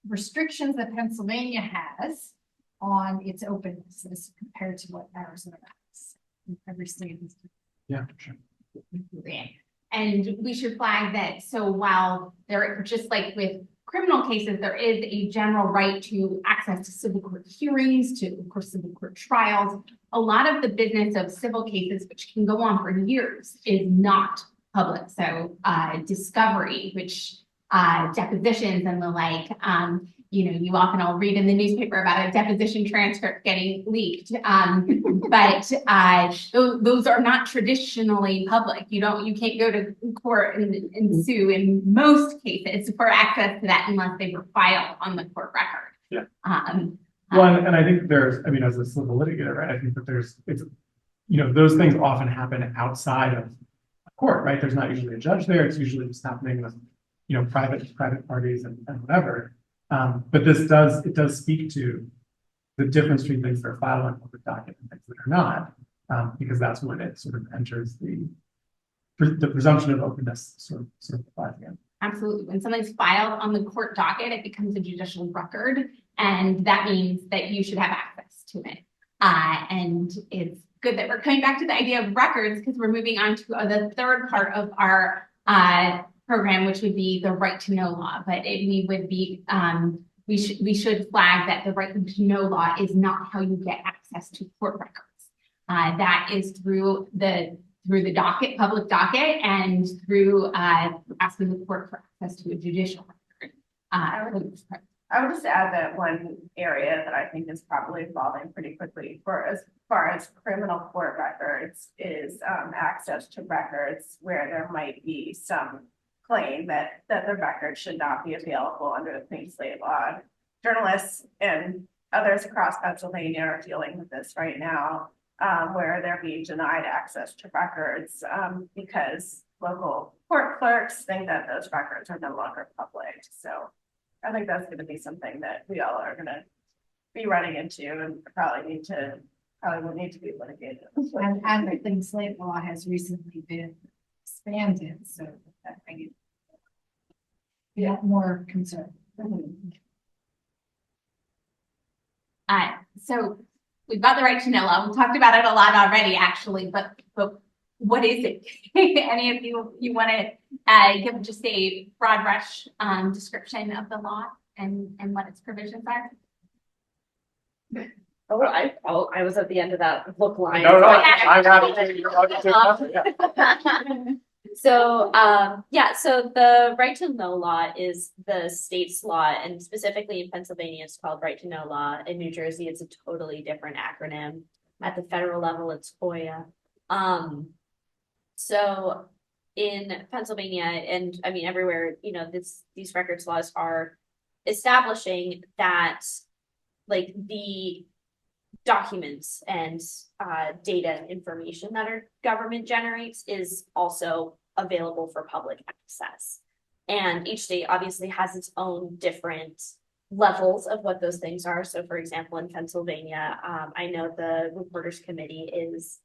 restrictions that Pennsylvania has on its openness as compared to what Arizona has. Every state is. Yeah, sure. And we should flag that. So while there, just like with criminal cases, there is a general right to access to civil court hearings, to of course civil court trials. A lot of the business of civil cases, which can go on for years, is not public. So discovery, which depositions and the like, you often all read in the newspaper about a deposition transcript getting leaked. Those are not traditionally public. You can't go to court and sue in most cases for access to that unless they were filed on the court record. Yeah. And I think as a civil litigator, right, I think that those things often happen outside of court, right? There's not usually a judge there. It's usually just happening with, private parties and whatever. But it does speak to the difference between things that are filed on public docket and things that are not, because that's when it sort of enters the presumption of openness sort of applies again. Absolutely. When something's filed on the court docket, it becomes a judicial record, and that means that you should have access to it. And it's good that we're coming back to the idea of records, because we're moving on to the third part of our program, which would be the right to know law. But we should flag that the right to know law is not how you get access to court records. That is through the docket, public docket, and through asking the court for access to a judicial record. I would just add that one area that I think is probably evolving pretty quickly as far as criminal court records is access to records where there might be some claim that the record should not be available under the clean slate law. Journalists and others across Pennsylvania are dealing with this right now, where they're being denied access to records because local court clerks think that those records are no longer public. So I think that's going to be something that we all are going to be running into and probably will need to be litigated. And the clean slate law has recently been expanded, so that may be more concern. So we've got the right to know law. We talked about it a lot already, actually, but what is it? Any of you want to give just a broad brush description of the law and what its provisions are? Oh, I was at the end of that book line. No, I'm happy to. So the right to know law is the state's law, and specifically in Pennsylvania, it's called right to know law. In New Jersey, it's a totally different acronym. At the federal level, it's FOIA. So in Pennsylvania, and I mean everywhere, these records laws are establishing that like the documents and data and information that our government generates is also available for public access. And each state obviously has its own different levels of what those things are. So for example, in Pennsylvania, I know the Reporters Committee is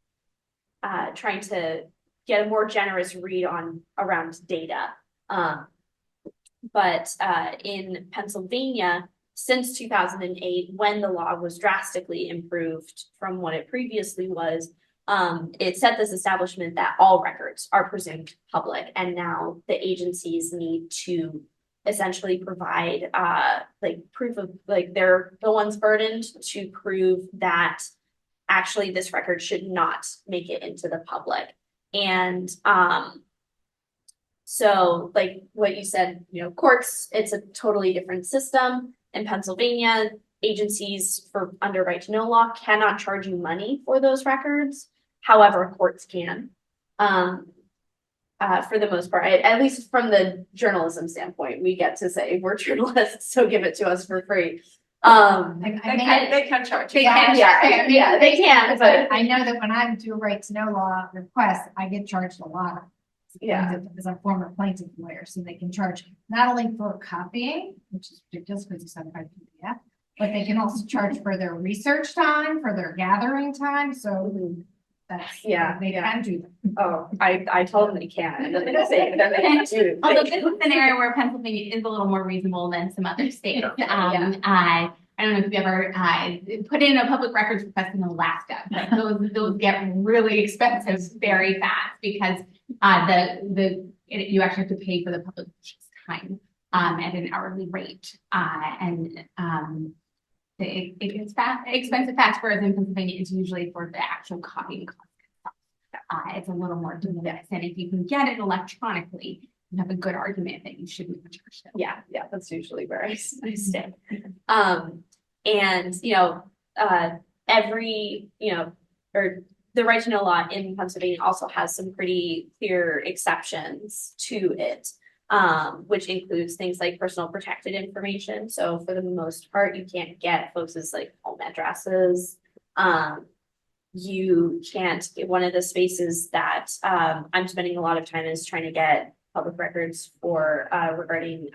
trying to get a more generous read around data. But in Pennsylvania, since 2008, when the law was drastically improved from what it previously was, it set this establishment that all records are presumed public, and now the agencies need to essentially provide proof of they're the ones burdened to prove that actually this record should not make it into the public. And so like what you said, courts, it's a totally different system. In Pennsylvania, agencies under right to know law cannot charge you money for those records. However, courts can, for the most part, at least from the journalism standpoint, we get to say we're journalists, so give it to us for free. They can charge. They can. They can. But I know that when I do a right to know law request, I get charged a lot. As a former plaintiff lawyer, so they can charge not only for copying, which is ridiculous because it's certified PDF, but they can also charge for their research time, for their gathering time. So that's they can do that. Oh, I told them they can, and then they say that they can do. Although this is an area where Pennsylvania is a little more reasonable than some other states. I don't know if you've ever put in a public records request in Alaska, but those get really expensive very fast because you actually have to pay for the public time at an hourly rate, it gets expensive fast. Whereas in Pennsylvania, it's usually for the actual copying cost. It's a little more de minimis, and if you can get it electronically, you have a good argument that you shouldn't charge them. Yeah, that's usually where I stand. And, every, or the right to know law in Pennsylvania also has some pretty clear exceptions to it, which includes things like personal protected information. So for the most part, you can't get folks' like home addresses. You can't get one of the spaces that I'm spending a lot of time is trying to get public records for regarding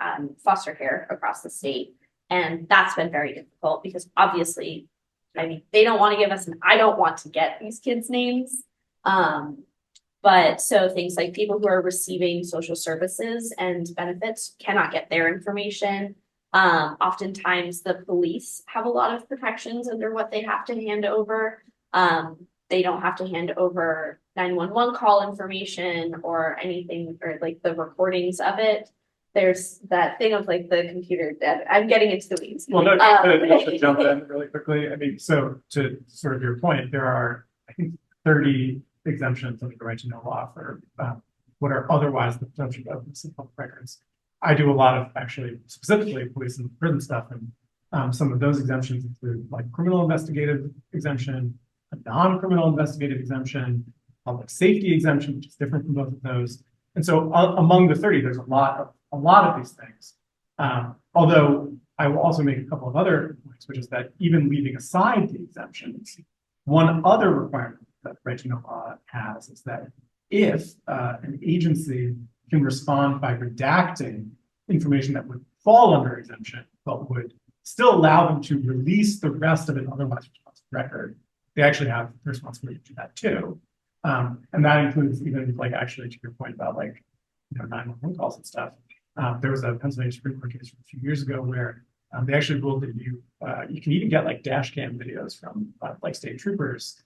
foster care across the state. And that's been very difficult because obviously, I mean, they don't want to give us, and I don't want to get these kids' names. But so things like people who are receiving social services and benefits cannot get their information. Oftentimes the police have a lot of protections under what they have to hand over. They don't have to hand over 911 call information or anything, or like the recordings of it. There's that thing of like the computer that I'm getting into the weeds. Well, no, to jump in really quickly. I mean, so to sort of your point, there are, I think, 30 exemptions under the right to know law for what are otherwise the potential of public records. I do a lot of actually specifically police and prison stuff, and some of those exemptions include like criminal investigative exemption, a non-criminal investigative exemption, public safety exemption, which is different from both of those. And so among the 30, there's a lot of these things. Although I will also make a couple of other points, which is that even leaving aside the exemptions, one other requirement that right to know law has is that if an agency can respond by redacting information that would fall under exemption, but would still allow them to release the rest of an otherwise responsive record, they actually have the responsibility to do that too. And that includes even like actually to your point about like 911 calls and stuff. There was a Pennsylvania Supreme Court case from a few years ago where they actually ruled that you can even get like dash cam videos from like state troopers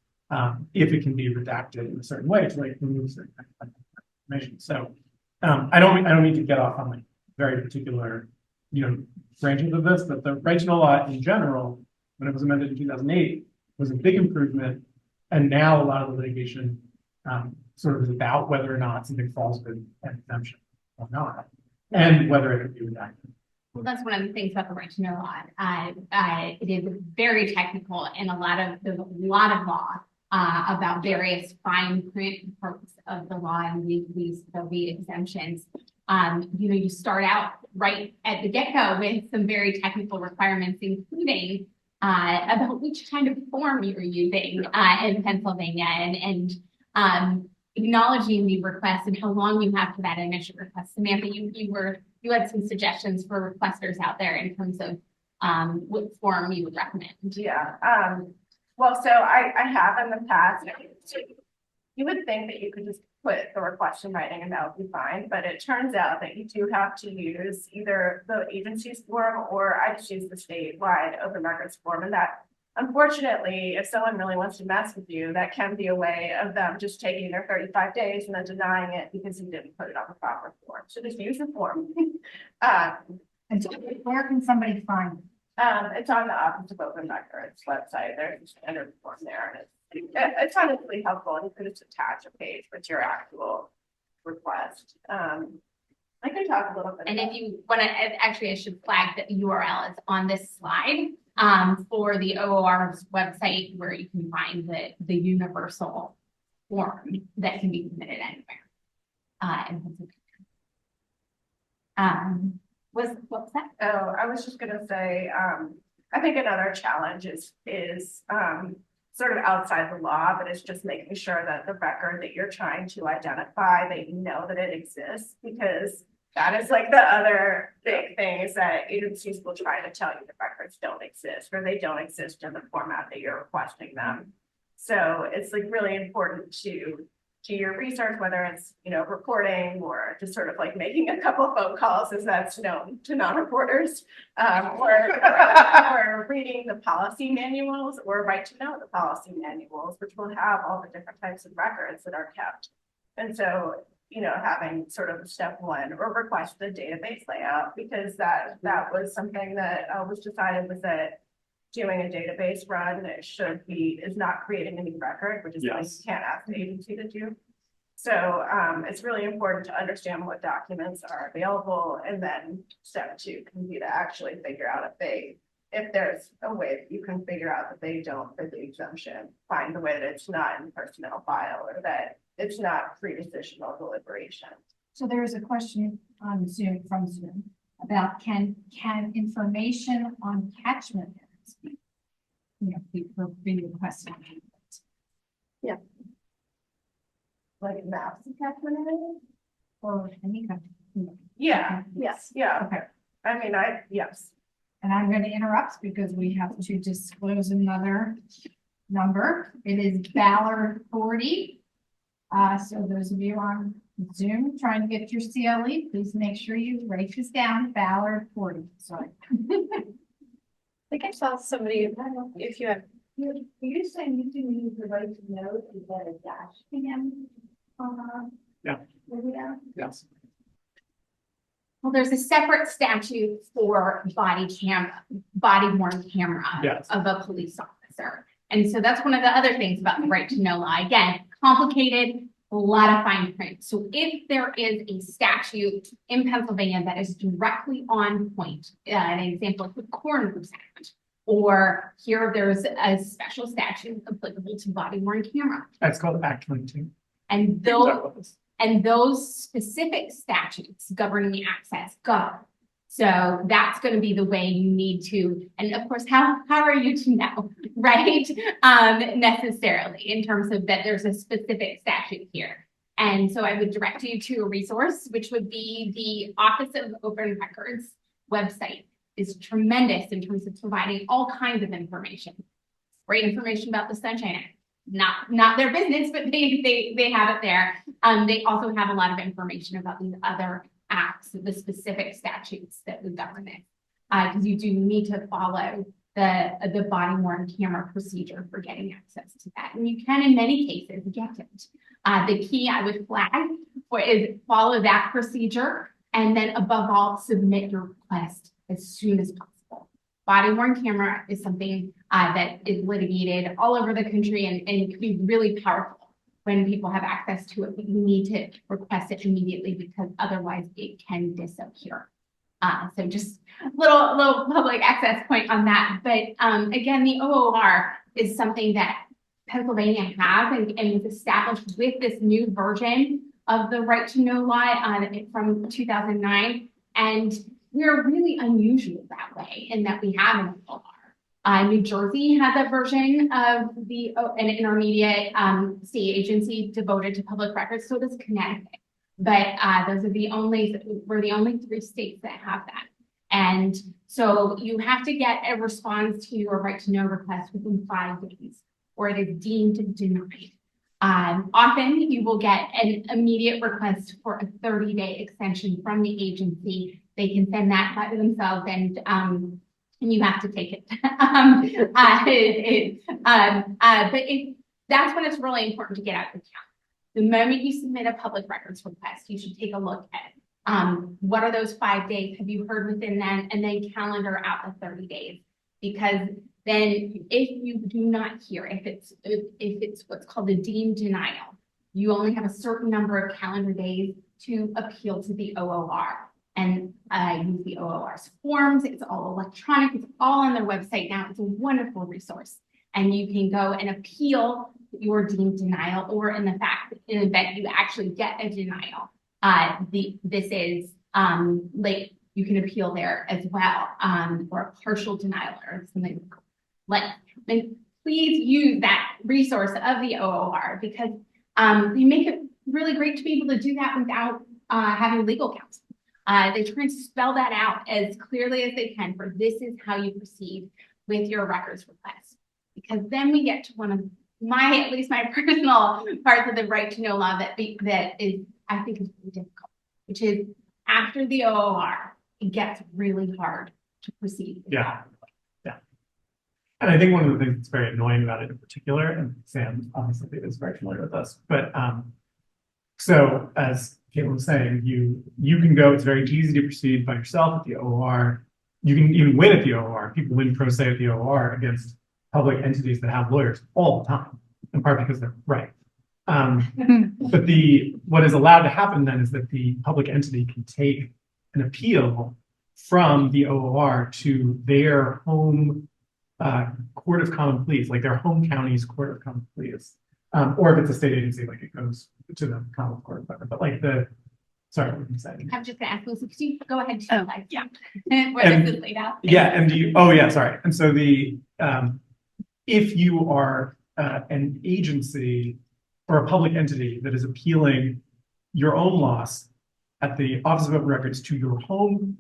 if it can be redacted in a certain way to like remove certain information. So I don't need to get off on like very particular branches of this, but the right to know law in general, when it was amended in 2008, was a big improvement. And now a lot of the litigation sort of is about whether or not something falls within an exemption or not, and whether it can be redacted. Well, that's one of the things about the right to know law. It is very technical and there's a lot of law about various fine print parts of the law and these exemptions. You start out right at the get-go with some very technical requirements, including about which kind of form you're using in Pennsylvania and acknowledging the request and how long you have for that initial request. Samantha, you had some suggestions for requesters out there in terms of what form you would recommend. Yeah. Well, so I have in the past, you would think that you could just put the request in writing and that would be fine, but it turns out that you do have to use either the agency's form or I just use the statewide open records form. And that, unfortunately, if someone really wants to mess with you, that can be a way of them just taking their 35 days and then denying it because you didn't put it on the proper form. So just use the form. And so where can somebody find it? It's on the Office of Open Records website. There's a standard form there, and it's honestly helpful. You could just attach a page with your actual request. I can talk a little bit. And if you want to, actually, I should flag that the URL is on this slide for the OOR's website, where you can find the universal form that can be submitted anywhere. In Pennsylvania. What was that? Oh, I was just gonna say, I think another challenge is sort of outside the law, but it's just making sure that the record that you're trying to identify, that you know that it exists, because that is like the other big thing is that agencies will try to tell you the records don't exist or they don't exist in the format that you're requesting them. So it's like really important to your research, whether it's, reporting or just sort of like making a couple phone calls as that's known to non-reporters, or reading the policy manuals or right to know the policy manuals, which will have all the different types of records that are kept. And so, having sort of step one or request the database layout, because that was something that was decided was that doing a database run is not creating a new record, which is something you can't ask the agency to do. So it's really important to understand what documents are available, and then step two can be to actually figure out if there's a way that you can figure out that they don't fit the exemption, find the way that it's not in personnel file or that it's not pre-decisional deliberation. So there is a question on Zoom, from Zoom, about can information on catchment areas be, be requested? Like maps of catchment areas? Or any kind of. Yeah, Yes. yeah. Okay. I mean, yes. And I'm going to interrupt because we have to disclose another number. It is Ballard 40. So those of you on Zoom trying to get your CLE, please make sure you write this down, Ballard 40. Sorry. I think I saw somebody, if you have. You're saying you can use the right to know to get a dash again? Yeah. Yes. Well, there's a separate statute for body worn camera Yes. of a police officer. And so that's one of the other things about the right to know law. Again, complicated, a lot of fine print. So if there is a statute in Pennsylvania that is directly on point, an example of the coroner's act, or here there's a special statute applicable to body worn camera. It's called Act 22. And those specific statutes governing the access govern. So that's going to be the way you need to, and of course, how are you to know, right? Necessarily in terms of that there's a specific statute here. And so I would direct you to a resource, which would be the Office of Open Records website. Is tremendous in terms of providing all kinds of information. Great information about the Sunshine Act. Not their business, but they have it there. They also have a lot of information about these other acts, the specific statutes that would govern it. Because you do need to follow the body worn camera procedure for getting access to that. And you can in many cases get it. The key I would flag is follow that procedure, and then above all, submit your request as soon as possible. Body worn camera is something that is litigated all over the country, and it can be really powerful when people have access to it, but you need to request it immediately because otherwise it can disappear. So just a little public access point on that. But again, the OOR is something that Pennsylvania has and was established with this new version of the right to know law from 2009. And we're really unusual that way in that we have an OOR. New Jersey has a version of an intermediate state agency devoted to public records, so does Connecticut. But we're the only 3 states that have that. And so you have to get a response to your right to know request within 5 days, or it is deemed denied. Often you will get an immediate request for a 30-day extension from the agency. They can send that by themselves, and you have to take it. But that's when it's really important to get out of the count. The moment you submit a public records request, you should take a look at what are those 5 days? Have you heard within them? And then calendar out the 30 days. Because then if you do not hear, if it's what's called a deemed denial, you only have a certain number of calendar days to appeal to the OOR. And use the OOR's forms. It's all electronic. It's all on their website now. It's a wonderful resource. And you can go and appeal your deemed denial, or in the event you actually get a denial. This is like you can appeal there as well, or a partial denial or something like. And please use that resource of the OOR because they make it really great to be able to do that without having legal counsel. They try and spell that out as clearly as they can for this is how you proceed with your records request. Because then we get to one of at least my personal parts of the right to know law that is, I think is really difficult, which is after the OOR, it gets really hard to proceed. Yeah. And I think one of the things that's very annoying about it in particular, and Sam obviously is very familiar with this, but so as Kaitlin was saying, you can go, it's very easy to proceed by yourself at the OOR. You can even win at the OOR. People win pro se at the OOR against public entities that have lawyers all the time, in part because they're right. But what is allowed to happen then is that the public entity can take an appeal from the OOR to their home court of common pleas, like their home county's court of common pleas. Or if it's a state agency, like it goes to the common court, but like sorry, what were you saying? I'm just gonna ask Lucy, could you go ahead? Oh, yeah. Where this is laid out. Yeah, and oh yeah, sorry. And so if you are an agency or a public entity that is appealing your own loss at the Office of Open Records to your home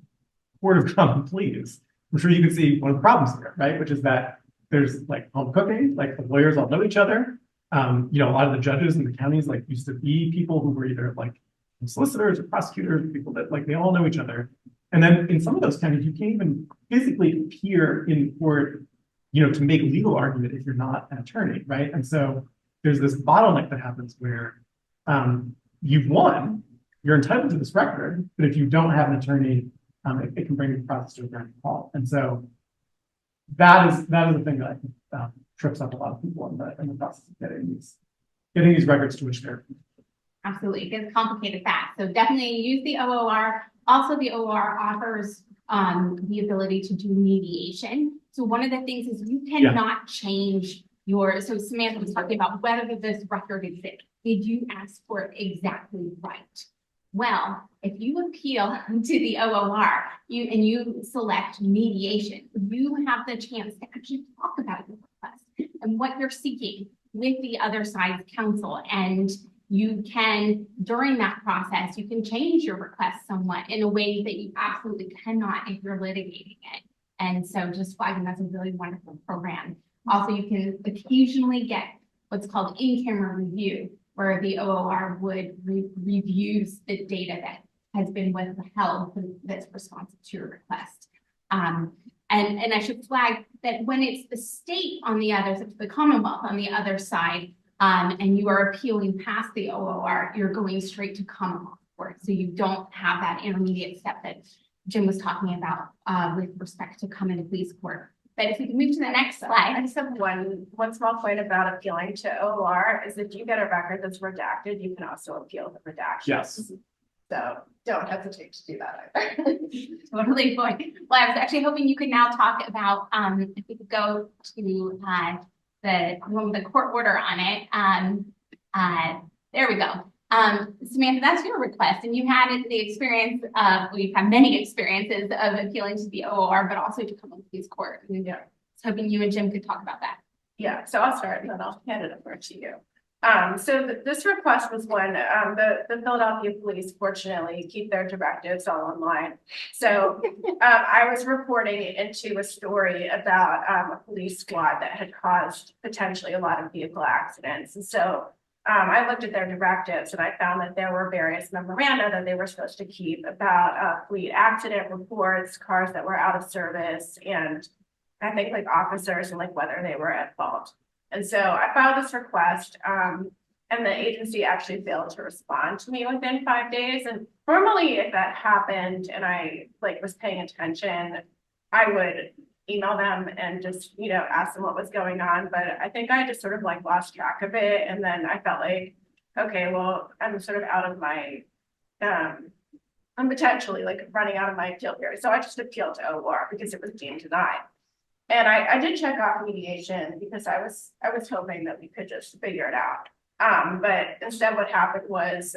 court of common pleas, I'm sure you can see one of the problems here, right? Which is that there's like home cooking, like the lawyers all know each other. A lot of the judges in the counties like used to be people who were either like solicitors or prosecutors, people that like they all know each other. And then in some of those counties, you can't even physically appear in court, to make a legal argument if you're not an attorney, right? And so there's this bottleneck that happens where you've won, you're entitled to this record, but if you don't have an attorney, it can bring the process to a grinding halt. And so that is the thing that I think trips up a lot of people in the process of getting these records to which they're. Absolutely, it gets complicated fast. So definitely use the OOR. Also, the OOR offers the ability to do mediation. So one of the things is you cannot change so Samantha was talking about whether this record exists. Did you ask for it exactly right? Well, if you appeal to the OOR and you select mediation, you have the chance to actually talk about your request and what you're seeking with the other side's counsel. And you can, during that process, you can change your request somewhat in a way that you absolutely cannot if you're litigating it. And so just flagging that's a really wonderful program. Also, you can occasionally get what's called in-camera review, where the OOR would reviews the data that has been withheld that's responsive to your request. And I should flag that when it's the state on the other side, the Commonwealth on the other side, and you are appealing past the OOR, you're going straight to Commonwealth court. So you don't have that intermediate step that Jim was talking about with respect to coming to police court. But if we can move to the next slide. I just have one small point about appealing to OOR is if you get a record that's redacted, you can also appeal the redaction. Yes. So don't hesitate to do that either. Totally point. Well, I was actually hoping you could now talk about if we could go to the court order on it. There we go. Samantha, that's your request, and you had the experience of, you've had many experiences of appealing to the OOR, but also to come to police court. Yeah. So hoping you and Jim could talk about that. Yeah, so I'll start and then I'll hand it over to you. This request was one, the Philadelphia police fortunately keep their directives all online. So I was reporting into a story about a police squad that had caused potentially a lot of vehicle accidents. And so I looked at their directives and I found that there were various memoranda that they were supposed to keep about fleet accident reports, cars that were out of service, and I think like officers and like whether they were at fault. And so I filed this request and the agency actually failed to respond to me within 5 days. And normally if that happened and I was paying attention, I would email them and just, ask them what was going on. But I think I just sort of lost track of it. And then I felt like, okay, well, I'm sort of out of my, I'm potentially running out of my appeal period. So I just appealed to OOR because it was deemed denied. And I did check off mediation because I was hoping that we could just figure it out. But instead what happened was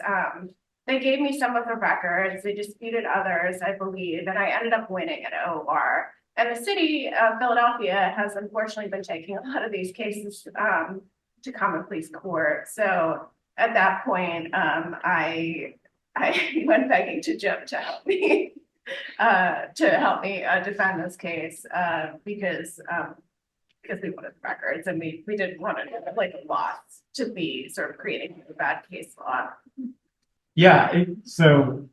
they gave me some of the records, they disputed others, I believe, and I ended up winning at OOR. And the city of Philadelphia has unfortunately been taking a lot of these cases to common police court. So at that point, I went begging to Jim to help me. Defend this case because we wanted the records and we didn't want it a loss to be sort of creating a bad case law. Yeah, so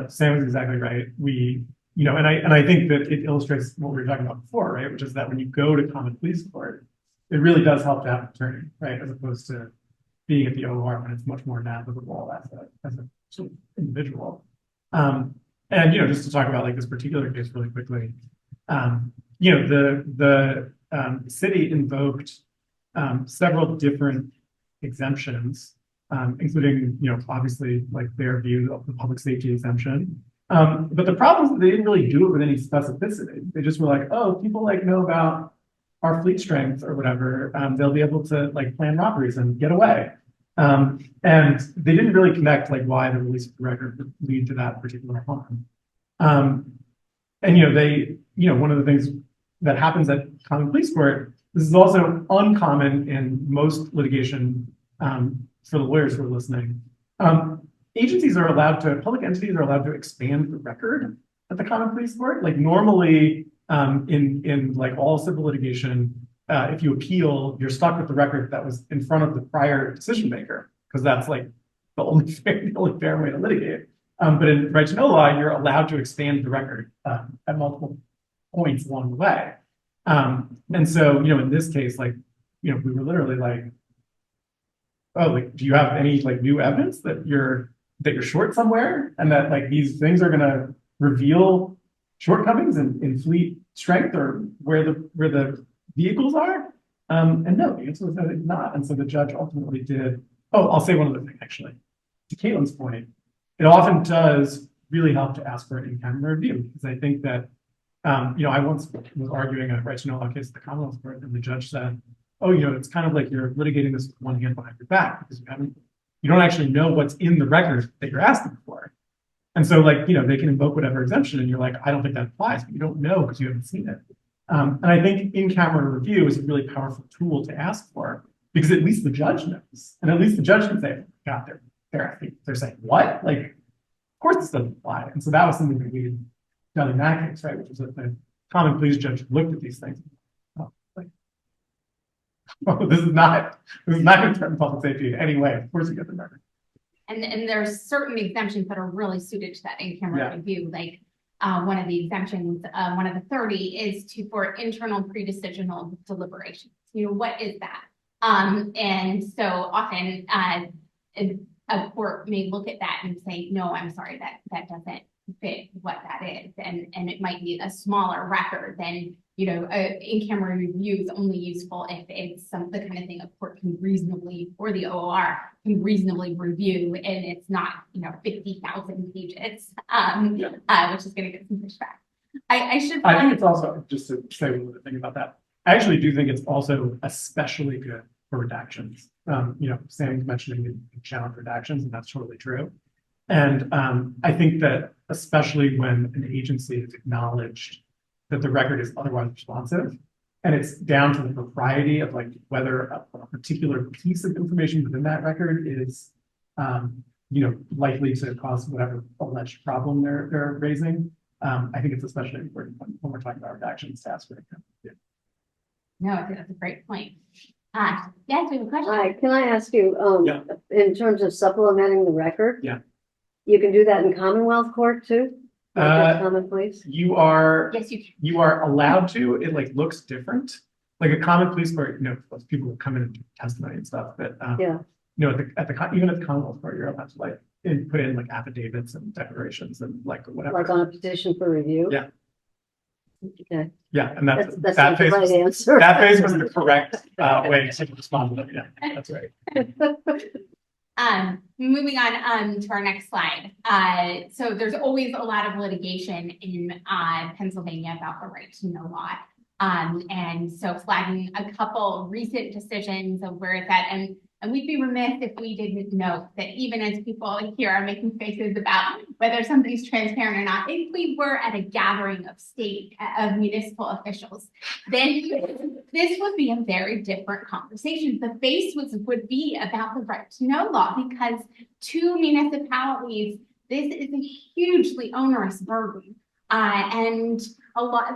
Sam is exactly right. And I think that it illustrates what we were talking about before, right? Which is that when you go to common police court, it really does help to have an attorney, right? As opposed to being at the OOR when it's much more navigable as a sort of individual. And just to talk about this particular case really quickly, the city invoked several different exemptions including, obviously like their view of the public safety exemption. But the problem is that they didn't really do it with any specificity. They just were like, oh, people like know about our fleet strength or whatever. They'll be able to like plan robberies and get away. And they didn't really connect like why the release of the record would lead to that particular harm. And one of the things that happens at common police court, this is also uncommon in most litigation for the lawyers who are listening. Public entities are allowed to expand the record at the common police court. Like normally in like all civil litigation, if you appeal, you're stuck with the record that was in front of the prior decision maker, because that's like the only fair way to litigate. But in right to know law, you're allowed to expand the record at multiple points along the way. And so, in this case, like, we were literally like, oh, like, do you have any like new evidence that you're short somewhere, and that like these things are going to reveal shortcomings in fleet strength or where the vehicles are? And no, the answer was that it's not. And so the judge ultimately did. Oh, I'll say one other thing actually. To Kaitlin's point, it often does really help to ask for an in-camera review, because I think that I once was arguing a right to know law case at the Commonwealth Court, and the judge said, oh, it's kind of like you're litigating this with one hand behind your back, because you don't actually know what's in the record that you're asking for. And so like, they can invoke whatever exemption, and you're like, I don't think that applies, but you don't know because you haven't seen it. And I think in-camera review is a really powerful tool to ask for, because at least the judge knows, and at least the judge can say, God, they're saying what? Like, of course this doesn't apply. And so that was something that we had done in that case, right? Which was that the common pleas judge looked at these things. This is not going to threaten public safety in any way. Of course you get the record. And there's certain exemptions that are really suited to that in-camera review. Like one of the exemptions, one of the 30 is for internal pre-decisional deliberations. What is that? And so often a court may look at that and say, no, I'm sorry, that doesn't fit what that is. And it might be a smaller record than, in-camera review is only useful if it's the kind of thing a court can reasonably, or the OR can reasonably review, and it's not, 50,000 pages, which is going to get some pushback. I think it's also, just to say one other thing about that, I actually do think it's also especially good for redactions. Sam's mentioning the challenge redactions, and that's totally true. And I think that especially when an agency has acknowledged that the record is otherwise responsive, and it's down to the propriety of like whether a particular piece of information within that record is, likely to cause whatever alleged problem they're raising. I think it's especially important when we're talking about redactions to ask for it. Yeah. No, I think that's a great point. Yes, we have a question. Hi, can I ask you, in terms of supplementing the record? Yeah. You can do that in Commonwealth Court too? Common Pleas? You are Yes, you can. You are allowed to. It like looks different. Like a common police court, people will come in and do testimony and stuff. But even at the Commonwealth Court, you're allowed to like put in like affidavits and declarations and like whatever. Like on a petition for review? Yeah. Okay. Yeah, and that's That's that not the phase. right answer. That phase was the correct way to respond to them. Yeah, that's right. Moving on to our next slide. So there's always a lot of litigation in Pennsylvania about the right to know law. And so flagging a couple recent decisions of where it's at, and we'd be remiss if we didn't note that even as people here are making faces about whether something's transparent or not, if we were at a gathering of municipal officials, then this would be a very different conversation. The base would be about the right to know law, because to municipalities, this is a hugely onerous burden. And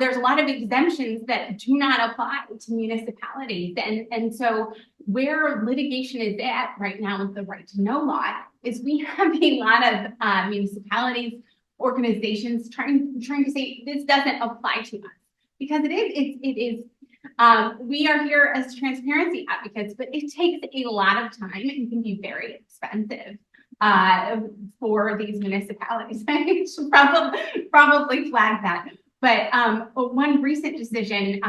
there's a lot of exemptions that do not apply to municipalities. And so where litigation is at right now with the right to know law is we have a lot of municipalities, organizations trying to say this doesn't apply to us, because it is. We are here as transparency advocates, but it takes a lot of time and can be very expensive for these municipalities. I should probably flag that. But one recent decision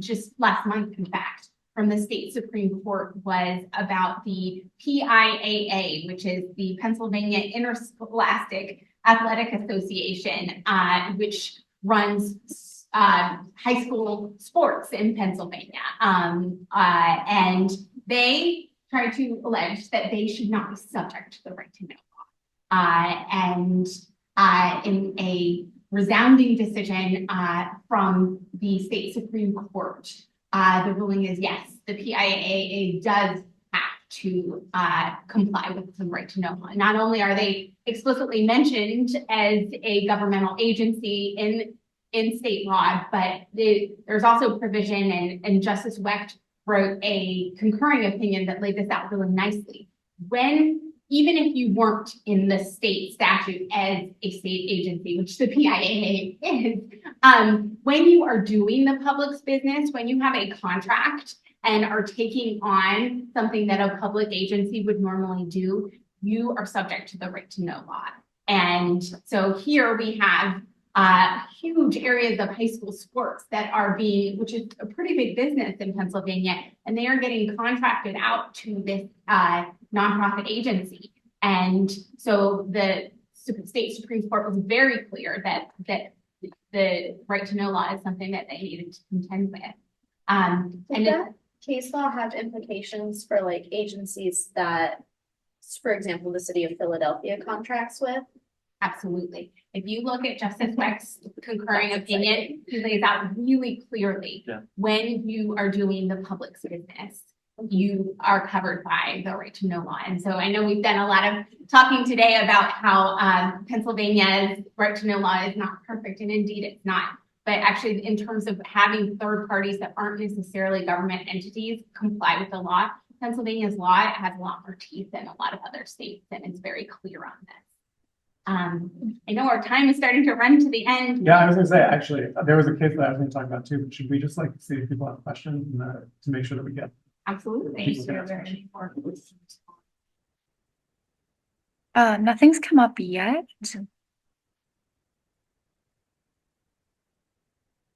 just last month, in fact, from the state Supreme Court was about the PIAA, which is the Pennsylvania Interscholastic Athletic Association, which runs high school sports in Pennsylvania. And they try to allege that they should not be subject to the right to know law. And in a resounding decision from the state Supreme Court, the ruling is yes, the PIAA does have to comply with the right to know law. Not only are they explicitly mentioned as a governmental agency in state law, but there's also provision, and Justice Wecht wrote a concurring opinion that laid this out really nicely. Even if you weren't in the state statute as a state agency, which the PIAA is, when you are doing the public's business, when you have a contract and are taking on something that a public agency would normally do, you are subject to the right to know law. And so here we have huge areas of high school sports that are which is a pretty big business in Pennsylvania, and they are getting contracted out to this nonprofit agency. And so the state Supreme Court was very clear that the right to know law is something that they needed to contend with. Does that case law have implications for like agencies that, for example, the city of Philadelphia contracts with? Absolutely. If you look at Justice Wecht's concurring opinion, he lays out really clearly when you are doing the public's business, you are covered by the right to know law. And so I know we've done a lot of talking today about how Pennsylvania's right to know law is not perfect, and indeed it's not. But actually, in terms of having third parties that aren't necessarily government entities comply with the law, Pennsylvania's law has a lot more teeth than a lot of other states, and it's very clear on this. I know our time is starting to run to the end. Yeah, I was gonna say, actually, there was a case that I was gonna talk about too, but should we just like see if people have questions to make sure that we get. Absolutely. Nothing's come up yet.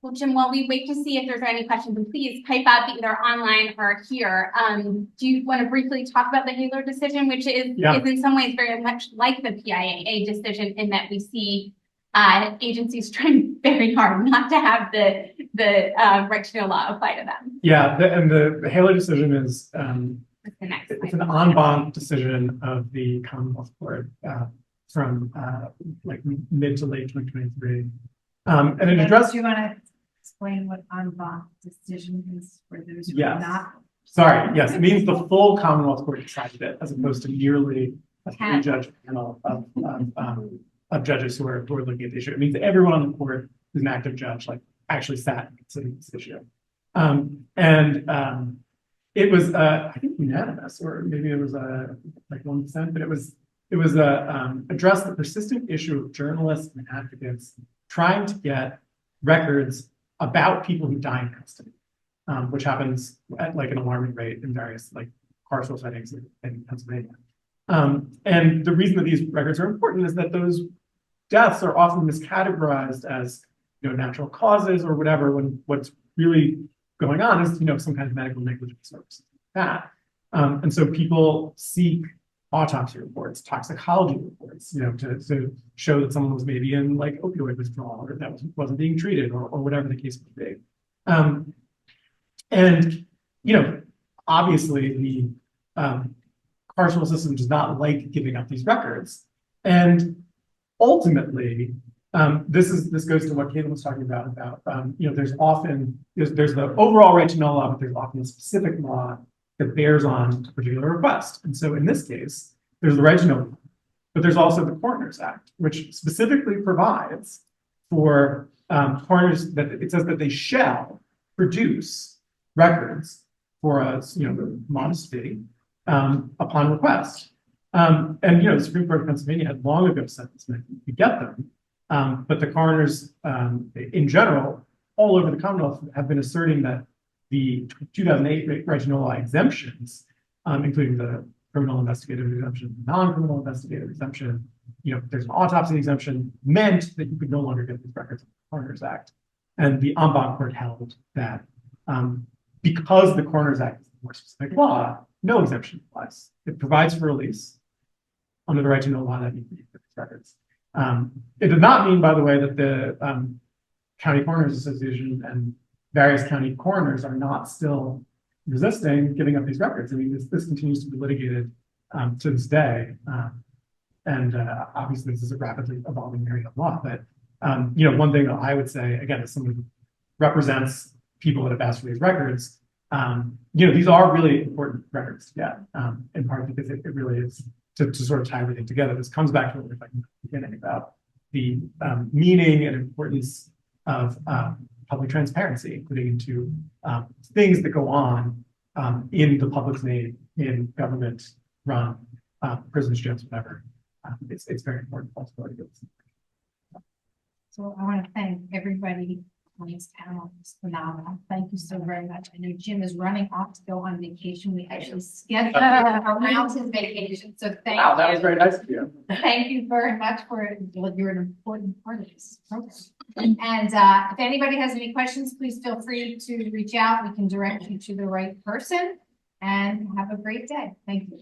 Well, Jim, while we wait to see if there's any questions, and please type up either online or here. Do you want to briefly talk about the Haler decision, which is in some ways very much like the PIAA decision in that we see agencies trying very hard not to have the right to know law apply to them. Yeah, the Haler decision is That's the next it's slide. an en banc decision of the Commonwealth Court from like mid to late 2023. And it addressed. Do you want to explain what en banc decision is for those who are not? Sorry, yes, it means the full Commonwealth Court decided it, as opposed to merely a three-judge panel of judges who are looking at the issue. It means everyone on the court who's an active judge, like, actually sat and considered this issue. It was, I think, unanimous, or maybe it was like 1%, but it was addressed the persistent issue of journalists and advocates trying to get records about people who die in custody, which happens at like an alarming rate in various like carceral settings in Pennsylvania. And the reason that these records are important is that those deaths are often miscategorized as, natural causes or whatever, when what's really going on is, some kind of medical negligence or something like that. And so people seek autopsy reports, toxicology reports, to show that someone was maybe in like opioid withdrawal, or that wasn't being treated, or whatever the case may be. And obviously the carceral system does not like giving up these records. And ultimately, this goes to what Kaitlin was talking about there's the overall right to know law, but there's often a specific law that bears on a particular request. And so in this case, there's the right to know law, but there's also the Coroners Act, which specifically provides for coroners that it says that they shall produce records for a modest fee upon request. And the Supreme Court of Pennsylvania had long ago said this meant you get them, but the coroners in general, all over the Commonwealth, have been asserting that the 2008 right to know law exemptions, including the criminal investigative exemption, non-criminal investigative exemption, there's an autopsy exemption, meant that you could no longer get these records of the Coroners Act. And the en banc court held that because the Coroner's Act is a more specific law, no exemption applies. It provides for release under the right to know law that you can use these records. It does not mean, by the way, that the County Coroners Association and various county coroners are not still resisting giving up these records. I mean, this continues to be litigated to this day. Obviously, this is a rapidly evolving area of law. But, one thing that I would say, again, as someone who represents people that have asked for these records, these are really important records to get, in part because it really is to sort of tie everything together. This comes back to what we were talking about at the beginning about the meaning and importance of public transparency, including into things that go on in the public's name, in government-run prisons, jails, whatever. It's very important for us to do this. So I want to thank everybody on this panel. It's phenomenal. Thank you so very much. I know Jim is running off to go on vacation. We actually scheduled around his vacation. So thank you. Wow, that was very nice of you. Thank you very much for, you're an important part of this program. And if anybody has any questions, please feel free to reach out. We can direct you to the right person and have a great day. Thank you.